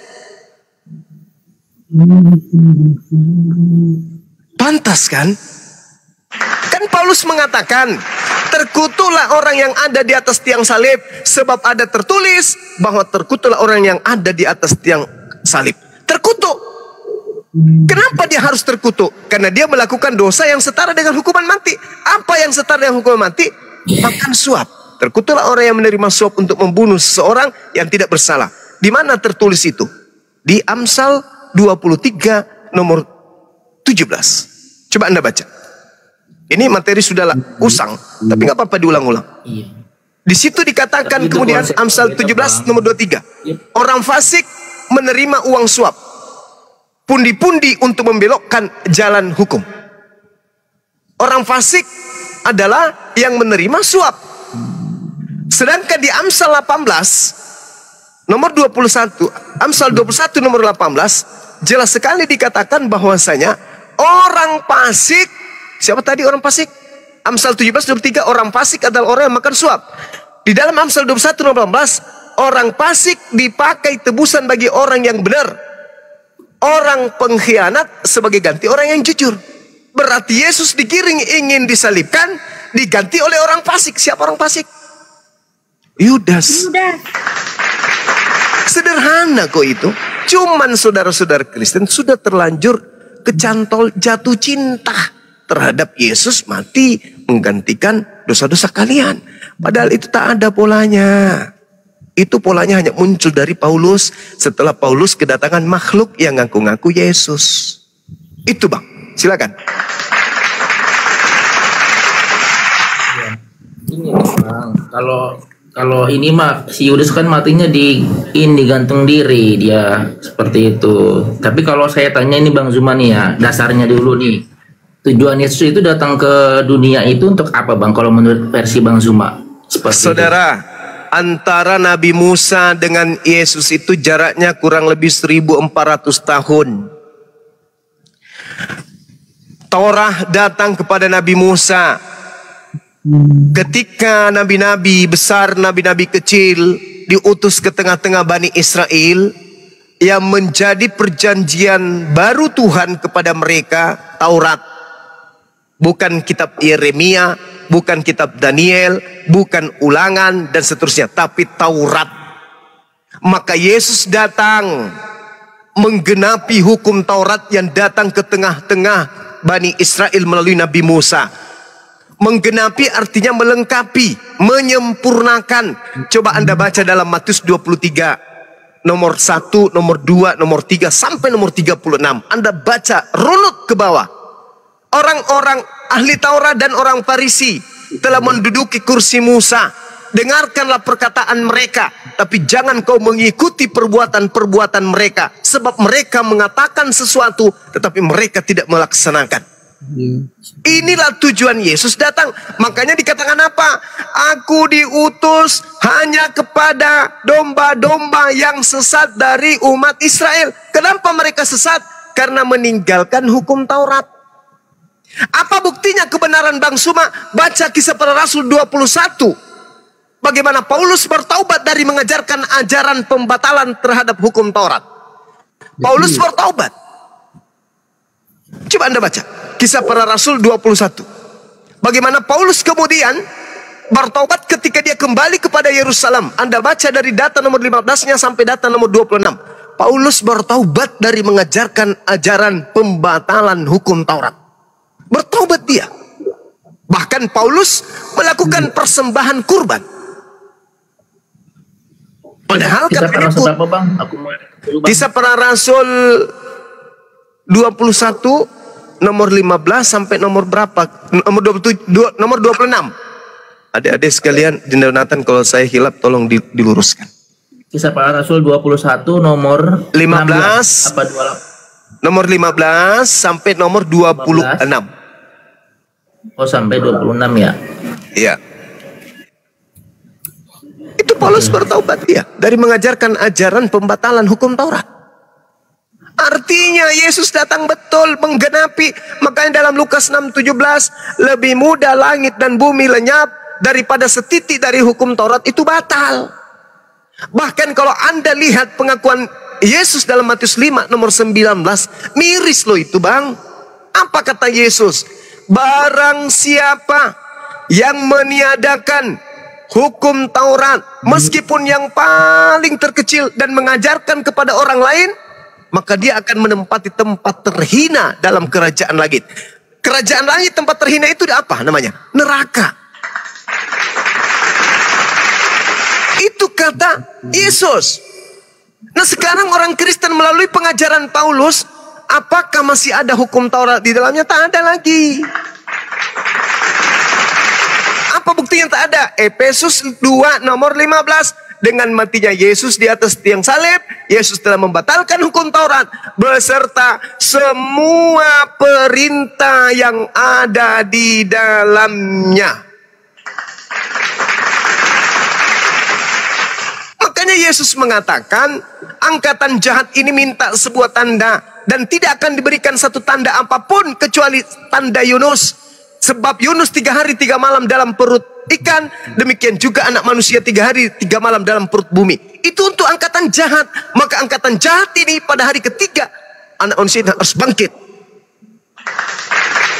Pantas kan? Kan Paulus mengatakan, terkutuklah orang yang ada di atas tiang salib, sebab ada tertulis bahwa terkutuklah orang yang ada di atas tiang salib. Terkutuk. Kenapa dia harus terkutuk? Karena dia melakukan dosa yang setara dengan hukuman mati. Apa yang setara dengan hukuman mati? Makan suap. Terkutuklah orang yang menerima suap untuk membunuh seseorang yang tidak bersalah. Di mana tertulis itu? Di Amsal 23 nomor 17. Coba Anda baca. Ini materi sudah usang, tapi nggak apa-apa diulang-ulang. Di situ dikatakan kemudian Amsal 17 nomor 23. Orang fasik menerima uang suap, pundi-pundi untuk membelokkan jalan hukum. Orang fasik adalah yang menerima suap. Sedangkan di Amsal 18 nomor 21, Amsal 21 nomor 18 jelas sekali dikatakan bahwasanya orang fasik, siapa tadi orang fasik? Amsal 17:23, orang fasik adalah orang yang makan suap. Di dalam Amsal 21 nomor 18, orang fasik dipakai tebusan bagi orang yang benar. Orang pengkhianat sebagai ganti orang yang jujur. Berarti Yesus digiring ingin disalibkan, diganti oleh orang fasik. Siapa orang fasik? Yudas. Sederhana kok itu. Cuman saudara-saudara Kristen sudah terlanjur kecantol jatuh cinta terhadap Yesus mati menggantikan dosa-dosa kalian. Padahal itu tak ada polanya. Itu polanya hanya muncul dari Paulus setelah Paulus kedatangan makhluk yang ngaku-ngaku Yesus. Itu Bang, silakan.
Ya, ini Bang, kalau ini mah si Yudas kan matinya digantung diri dia seperti itu. Tapi kalau saya tanya ini Bang Zuma nih ya, dasarnya dulu nih. Tujuan Yesus itu datang ke dunia itu untuk apa Bang? Kalau menurut versi Bang Zuma seperti
Saudara, antara Nabi Musa dengan Yesus itu jaraknya kurang lebih 1400 tahun. Taurat datang kepada Nabi Musa ketika nabi-nabi besar, nabi-nabi kecil diutus ke tengah-tengah Bani Israel. Yang menjadi perjanjian baru Tuhan kepada mereka Taurat. Bukan kitab Yeremia, bukan kitab Daniel, bukan Ulangan dan seterusnya, tapi Taurat. Maka Yesus datang menggenapi hukum Taurat yang datang ke tengah-tengah Bani Israel melalui Nabi Musa. Menggenapi artinya melengkapi, menyempurnakan. Coba Anda baca dalam Matius 23 nomor 1, nomor 2, nomor 3 sampai nomor 36. Anda baca runut ke bawah. Orang-orang ahli Taurat dan orang Farisi telah menduduki kursi Musa. Dengarkanlah perkataan mereka, tapi jangan kau mengikuti perbuatan-perbuatan mereka, sebab mereka mengatakan sesuatu tetapi mereka tidak melaksanakan. Inilah tujuan Yesus datang. Makanya dikatakan apa? Aku diutus hanya kepada domba-domba yang sesat dari umat Israel. Kenapa mereka sesat? Karena meninggalkan hukum Taurat. Apa buktinya kebenaran Bang Suma? Baca Kisah Para Rasul 21. Bagaimana Paulus bertaubat dari mengajarkan ajaran pembatalan terhadap hukum Taurat. Paulus bertaubat. Coba Anda baca Kisah Para Rasul 21. Bagaimana Paulus kemudian bertaubat ketika dia kembali kepada Yerusalem. Anda baca dari data nomor 15-nya sampai data nomor 26. Paulus bertaubat dari mengajarkan ajaran pembatalan hukum Taurat. Bertaubat dia. Bahkan Paulus melakukan persembahan kurban. Padahal katanya Kisah Para Rasul 21 nomor 15 sampai nomor berapa? Nomor 27, nomor 26. Adik-adik sekalian, Jenderal Nathan, kalau saya hilap tolong diluruskan.
Kisah Para Rasul 21 nomor
15
apa 28?
Nomor 15 sampai nomor 26.
Oh, sampai 26 ya.
Iya. Itu Paulus bertaubat dia dari mengajarkan ajaran pembatalan hukum Taurat. Artinya Yesus datang betul menggenapi. Makanya dalam Lukas 6:17, lebih mudah langit dan bumi lenyap daripada setitik dari hukum Taurat itu batal. Bahkan kalau Anda lihat pengakuan Yesus dalam Matius 5 nomor 19, miris loh itu Bang. Apa kata Yesus? Barang siapa yang meniadakan hukum Taurat, meskipun yang paling terkecil, dan mengajarkan kepada orang lain, maka dia akan menempati tempat terhina dalam kerajaan langit. Kerajaan langit, tempat terhina itu apa namanya? Neraka. Itu kata Yesus. Nah sekarang orang Kristen melalui pengajaran Paulus, apakah masih ada hukum Taurat di dalamnya? Tak ada lagi. Apa buktinya tak ada? Efesus 2 nomor 15. Dengan matinya Yesus di atas tiang salib, Yesus telah membatalkan hukum Taurat beserta semua perintah yang ada di dalamnya. Makanya Yesus mengatakan, angkatan jahat ini minta sebuah tanda, dan tidak akan diberikan satu tanda apapun kecuali tanda Yunus. Sebab Yunus 3 hari 3 malam dalam perut ikan, demikian juga anak manusia 3 hari 3 malam dalam perut bumi. Itu untuk angkatan jahat. Maka angkatan jahat ini pada hari ketiga, anak manusia harus bangkit.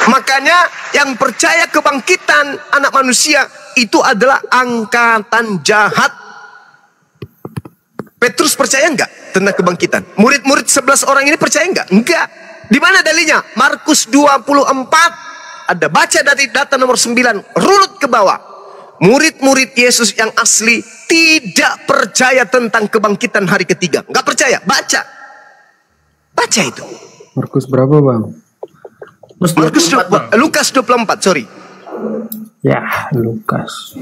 Makanya yang percaya kebangkitan anak manusia itu adalah angkatan jahat. Petrus percaya enggak tentang kebangkitan? Murid-murid 11 orang ini percaya enggak? Enggak. Di mana dalilnya? Markus 24. Ada, baca dari data nomor 9, runut ke bawah. Murid-murid Yesus yang asli tidak percaya tentang kebangkitan hari ketiga. Enggak percaya. Baca. Baca itu.
Markus berapa, Bang?
Lukas 24, sorry.
Ya, Lukas.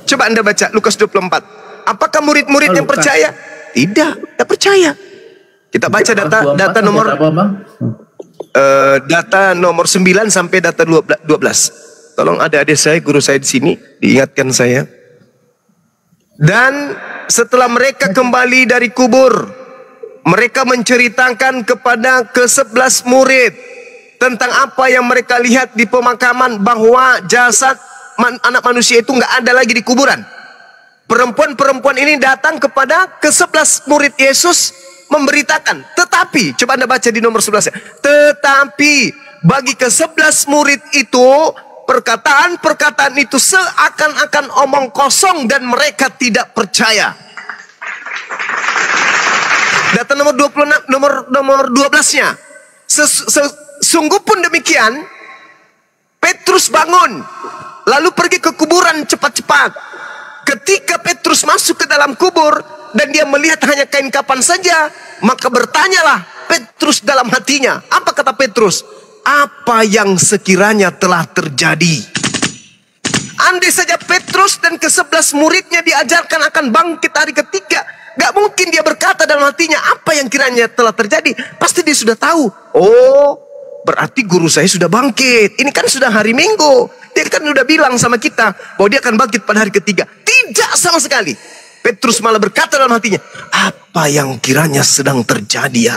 Coba Anda baca Lukas 24. Apakah murid-murid yang percaya? Tidak, tidak percaya. Kita baca data nomor data nomor 9 sampai data 12. Tolong ada adik saya, guru saya di sini, diingatkan saya. Dan setelah mereka kembali dari kubur, mereka menceritakan kepada ke-11 murid tentang apa yang mereka lihat di pemakaman, bahwa jasad anak manusia itu nggak ada lagi di kuburan. Perempuan-perempuan ini datang kepada ke-11 murid Yesus memberitakan. Tetapi, coba Anda baca di nomor 11 ya. Tetapi bagi ke-11 murid itu, perkataan-perkataan itu seakan-akan omong kosong dan mereka tidak percaya. Data nomor 26, nomor 12-nya. Sungguh pun demikian, Petrus bangun lalu pergi ke kuburan cepat-cepat. Ketika Petrus masuk ke dalam kubur dan dia melihat hanya kain kapan saja, maka bertanyalah Petrus dalam hatinya. Apa kata Petrus? Apa yang sekiranya telah terjadi? Andai saja Petrus dan ke-11 muridnya diajarkan akan bangkit hari ketiga, gak mungkin dia berkata dalam hatinya apa yang kiranya telah terjadi. Pasti dia sudah tahu. Oh, berarti guru saya sudah bangkit. Ini kan sudah hari Minggu. Dia kan sudah bilang sama kita bahwa dia akan bangkit pada hari ketiga. Tidak sama sekali. Petrus malah berkata dalam hatinya, apa yang kiranya sedang terjadi ya?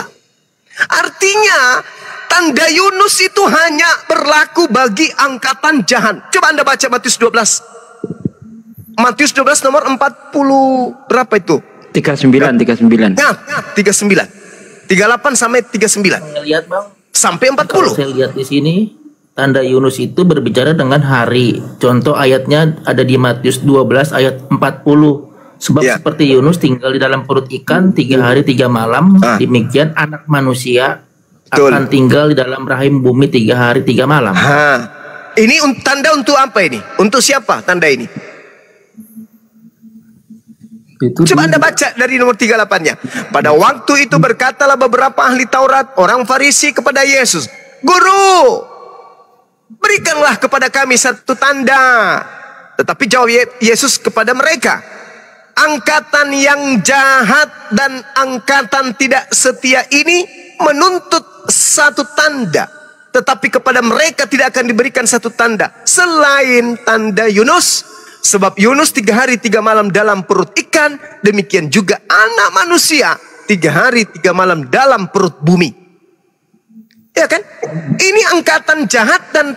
Artinya, tanda Yunus itu hanya berlaku bagi angkatan jahat. Coba Anda baca Matius 12. Matius 12 nomor 40 berapa itu?
39.
Nah, 39. 38 sampai 39.
Lihat, Bang.
Sampai 40.
Kalau saya lihat di sini, tanda Yunus itu berbicara dengan hari. Contoh ayatnya ada di Matius 12 ayat 40. Sebab seperti Yunus tinggal di dalam perut ikan 3 hari 3 malam, demikian anak manusia akan tinggal di dalam rahim bumi 3 hari 3 malam.
Ini tanda untuk apa ini? Untuk siapa tanda ini? Coba Anda baca dari nomor 38-nya. Pada waktu itu berkatalah beberapa ahli Taurat, orang Farisi kepada Yesus, Guru, berikanlah kepada kami satu tanda. Tetapi jawab Yesus kepada mereka, angkatan yang jahat dan angkatan tidak setia ini menuntut satu tanda. Tetapi kepada mereka tidak akan diberikan satu tanda selain tanda Yunus. Sebab Yunus 3 hari 3 malam dalam perut ikan, demikian juga anak manusia 3 hari 3 malam dalam perut bumi. Ya kan? Ini angkatan jahat dan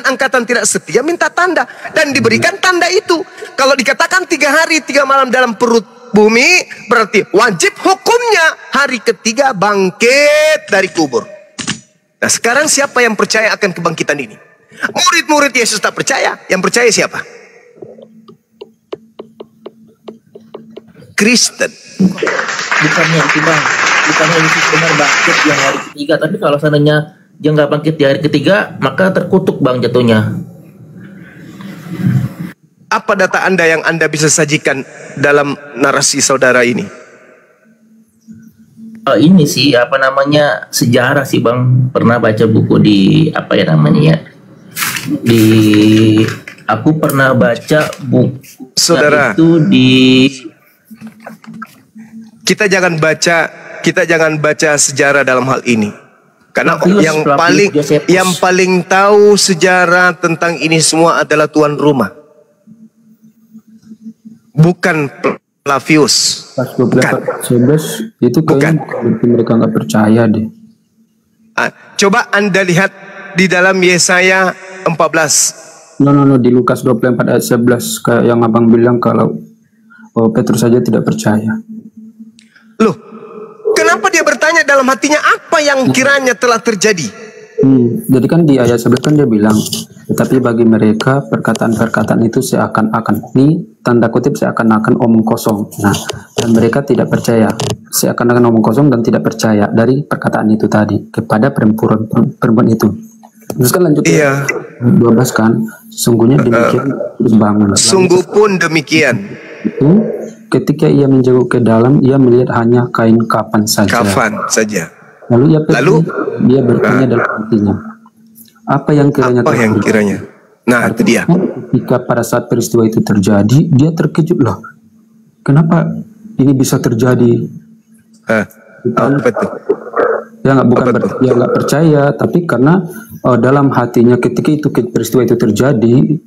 angkatan tidak setia minta tanda, dan diberikan tanda itu. Kalau dikatakan 3 hari 3 malam dalam perut bumi, berarti wajib hukumnya hari ketiga bangkit dari kubur. Nah, sekarang siapa yang percaya akan kebangkitan ini? Murid-murid Yesus tak percaya. Yang percaya siapa? Kristen.
Bukannya itu, Bang. Bukannya Yesus benar bangkit yang hari ketiga, tapi kalau seandainya dia nggak bangkit di hari ketiga, maka terkutuk, Bang, jatuhnya.
Apa data Anda yang Anda bisa sajikan dalam narasi saudara ini?
Ini sih apa namanya, sejarah sih, Bang. Pernah baca buku di apa ya namanya ya? Aku pernah baca buku
saudara
itu di.
Kita jangan baca sejarah dalam hal ini. Karena yang paling tahu sejarah tentang ini semua adalah tuan rumah. Bukan Flavius.
Pas 24 11 itu kayaknya mereka nggak percaya deh.
Coba Anda lihat di dalam Yesaya 14.
No, di Lukas 24 ayat 11 kayak yang abang bilang kalau Petrus saja tidak percaya.
Loh, kenapa dia bertanya dalam hatinya apa yang kiranya telah terjadi?
Jadi kan di ayat 11 kan dia bilang, tetapi bagi mereka perkataan-perkataan itu seakan-akan, ini tanda kutip seakan-akan omong kosong. Nah, dan mereka tidak percaya, seakan-akan omong kosong dan tidak percaya dari perkataan itu tadi kepada perempuan itu. Terus kan lanjut
Iya.
12 kan, sungguhnya demikian terus bangun.
Sungguh pun demikian.
Itu ketika ia menjauh ke dalam, ia melihat hanya kain kafan saja.
Kafan saja.
Lalu dia bertanya dalam hatinya, apa yang kiranya? Nah, itu dia. Ketika pada saat peristiwa itu terjadi, dia terkejut loh. Kenapa ini bisa terjadi?
Apa itu?
Ya bukan berarti dia nggak percaya, tapi karena dalam hatinya ketika itu peristiwa itu terjadi,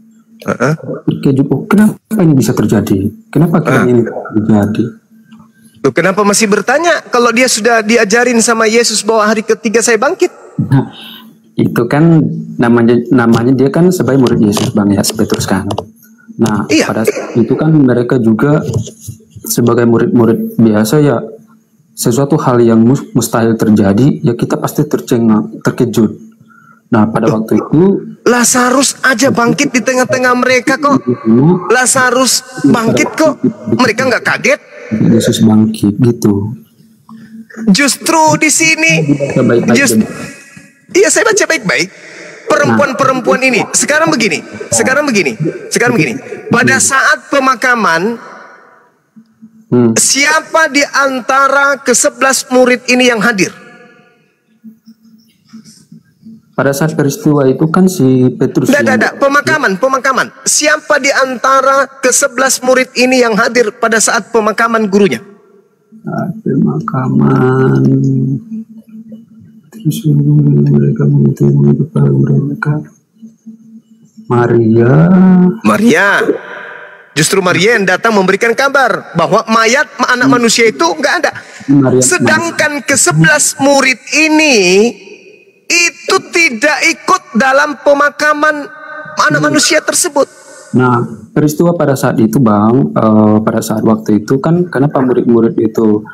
terkejut. Oh, kenapa ini bisa terjadi? Kenapa ini terjadi?
Loh, kenapa masih bertanya kalau dia sudah diajarin sama Yesus bahwa hari ketiga saya bangkit?
Nah, itu kan namanya dia kan sebagai murid Yesus Bang ya, Petrus kan. Nah, pada saat itu kan mereka juga sebagai murid-murid biasa ya, sesuatu hal yang mustahil terjadi ya kita pasti terkejut. Nah, pada waktu itu
Lazarus aja bangkit di tengah-tengah mereka kok. Lazarus bangkit kok. Mereka nggak kaget.
Yesus bangkit gitu.
Justru di sini, iya saya baca baik-baik. Perempuan-perempuan ini sekarang begini. Pada saat pemakaman, siapa di antara ke-11 murid ini yang hadir?
Pada saat peristiwa itu kan si Petrus.
Pemakaman. Siapa di antara ke-11 murid ini yang hadir pada saat pemakaman gurunya?
Pemakaman. Terus mereka mereka. Maria.
Justru Maria yang datang memberikan kabar bahwa mayat anak manusia itu nggak ada. Sedangkan ke-11 murid ini itu tidak ikut dalam pemakaman anak manusia tersebut.
Nah, peristiwa pada saat itu Bang, pada saat waktu itu kan kenapa murid-murid itu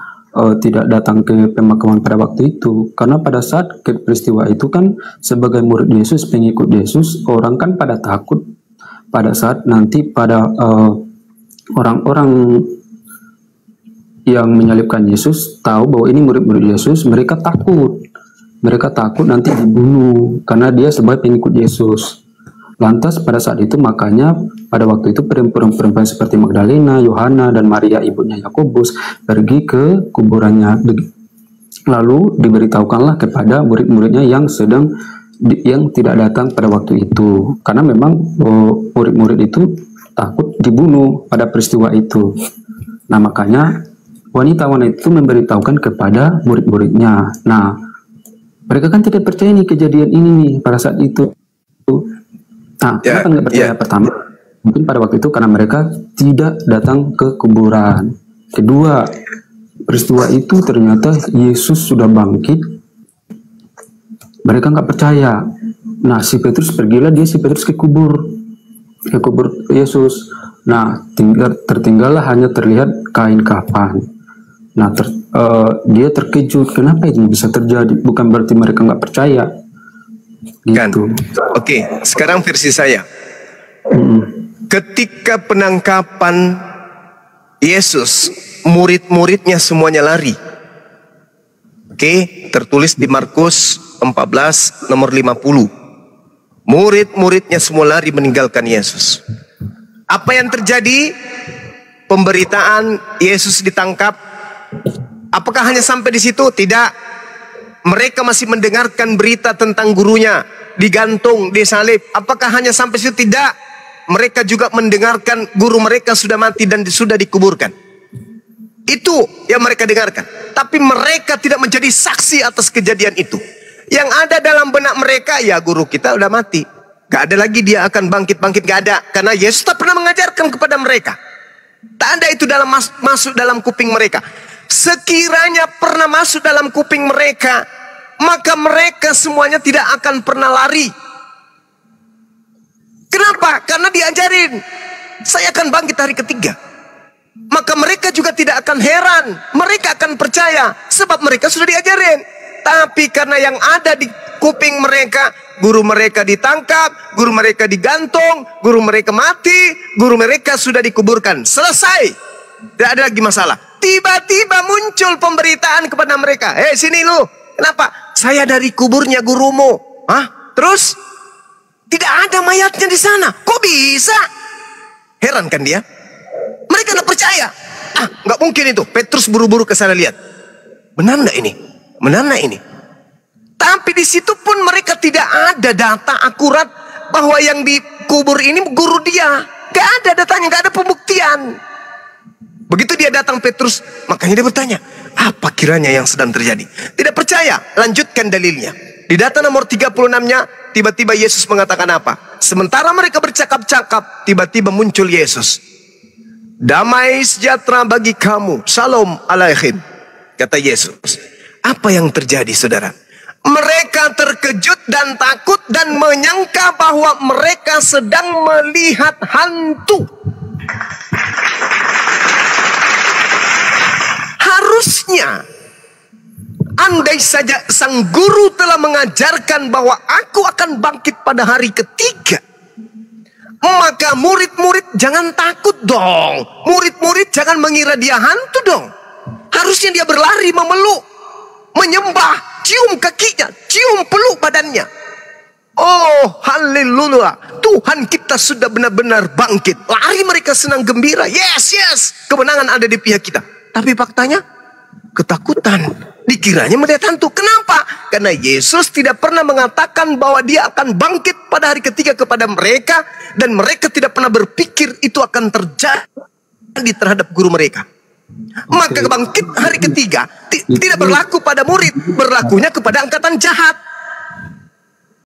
tidak datang ke pemakaman pada waktu itu? Karena pada saat peristiwa itu kan sebagai murid Yesus, pengikut Yesus, orang kan pada takut pada saat nanti pada orang-orang yang menyalibkan Yesus tahu bahwa ini murid-murid Yesus, mereka takut nanti dibunuh karena dia sebagai pengikut Yesus. Lantas pada saat itu makanya pada waktu itu perempuan-perempuan seperti Magdalena, Yohana, dan Maria ibunya Yakobus pergi ke kuburannya. Lalu diberitahukanlah kepada murid-muridnya yang tidak datang pada waktu itu, karena memang murid-murid itu takut dibunuh pada peristiwa itu. Nah, makanya wanita-wanita itu memberitahukan kepada murid-muridnya. Nah, mereka kan tidak percaya nih kejadian ini nih pada saat itu. Nah, kenapa nggak percaya? Pertama, mungkin pada waktu itu karena mereka tidak datang ke kuburan. Kedua, peristiwa itu ternyata Yesus sudah bangkit. Mereka nggak percaya. Nah, si Petrus ke kubur Yesus. Nah, tertinggallah hanya terlihat kain kafan. Nah, dia terkejut, kenapa ini bisa terjadi? Bukan berarti mereka nggak percaya. Gitu.
Kan? Oke, sekarang versi saya. Ketika penangkapan Yesus, murid-muridnya semuanya lari. Oke, tertulis di Markus 14 nomor 50. Murid-muridnya semua lari meninggalkan Yesus. Apa yang terjadi? Pemberitaan Yesus ditangkap. Apakah hanya sampai di situ? Tidak. Mereka masih mendengarkan berita tentang gurunya digantung, disalib. Apakah hanya sampai situ? Tidak. Mereka juga mendengarkan guru mereka sudah mati dan sudah dikuburkan. Itu yang mereka dengarkan. Tapi mereka tidak menjadi saksi atas kejadian itu. Yang ada dalam benak mereka, ya guru kita udah mati. Gak ada lagi dia akan bangkit-bangkit, gak ada. Karena Yesus tak pernah mengajarkan kepada mereka. Tak ada itu dalam masuk dalam kuping mereka. Sekiranya pernah masuk dalam kuping mereka, maka mereka semuanya tidak akan pernah lari. Kenapa? Karena diajarin, saya akan bangkit hari ketiga. Maka mereka juga tidak akan heran, mereka akan percaya, sebab mereka sudah diajarin. Tapi karena yang ada di kuping mereka, guru mereka ditangkap, guru mereka digantung, guru mereka mati, guru mereka sudah dikuburkan. Selesai. Tidak ada lagi masalah. Tiba-tiba muncul pemberitaan kepada mereka. Sini lu. Kenapa? Saya dari kuburnya gurumu. Hah? Terus? Tidak ada mayatnya di sana. Kok bisa? Heran kan dia? Mereka tidak percaya. Nggak mungkin itu. Petrus buru-buru ke sana lihat. Benar nggak ini? Benar nggak ini? Tapi di situ pun mereka tidak ada data akurat bahwa yang dikubur ini guru dia. Gak ada datanya, gak ada pembuktian. Begitu dia datang Petrus, makanya dia bertanya, apa kiranya yang sedang terjadi? Tidak percaya, lanjutkan dalilnya. Di data nomor 36-nya, tiba-tiba Yesus mengatakan apa? Sementara mereka bercakap-cakap, tiba-tiba muncul Yesus. Damai sejahtera bagi kamu, Shalom Aleichem, kata Yesus. Apa yang terjadi, saudara? Mereka terkejut dan takut dan menyangka bahwa mereka sedang melihat hantu. Harusnya, andai saja sang guru telah mengajarkan bahwa aku akan bangkit pada hari ketiga, maka murid-murid jangan takut dong. Murid-murid jangan mengira dia hantu dong. Harusnya dia berlari memeluk, menyembah, cium kakinya, cium peluk badannya. Oh, haleluya. Tuhan kita sudah benar-benar bangkit. Lari mereka senang gembira. Yes, yes. Kemenangan ada di pihak kita. Tapi faktanya, ketakutan. Dikiranya melihat hantu. Kenapa? Karena Yesus tidak pernah mengatakan bahwa dia akan bangkit pada hari ketiga kepada mereka. Dan mereka tidak pernah berpikir itu akan terjadi terhadap guru mereka. Maka bangkit hari ketiga tidak berlaku pada murid, berlakunya kepada angkatan jahat.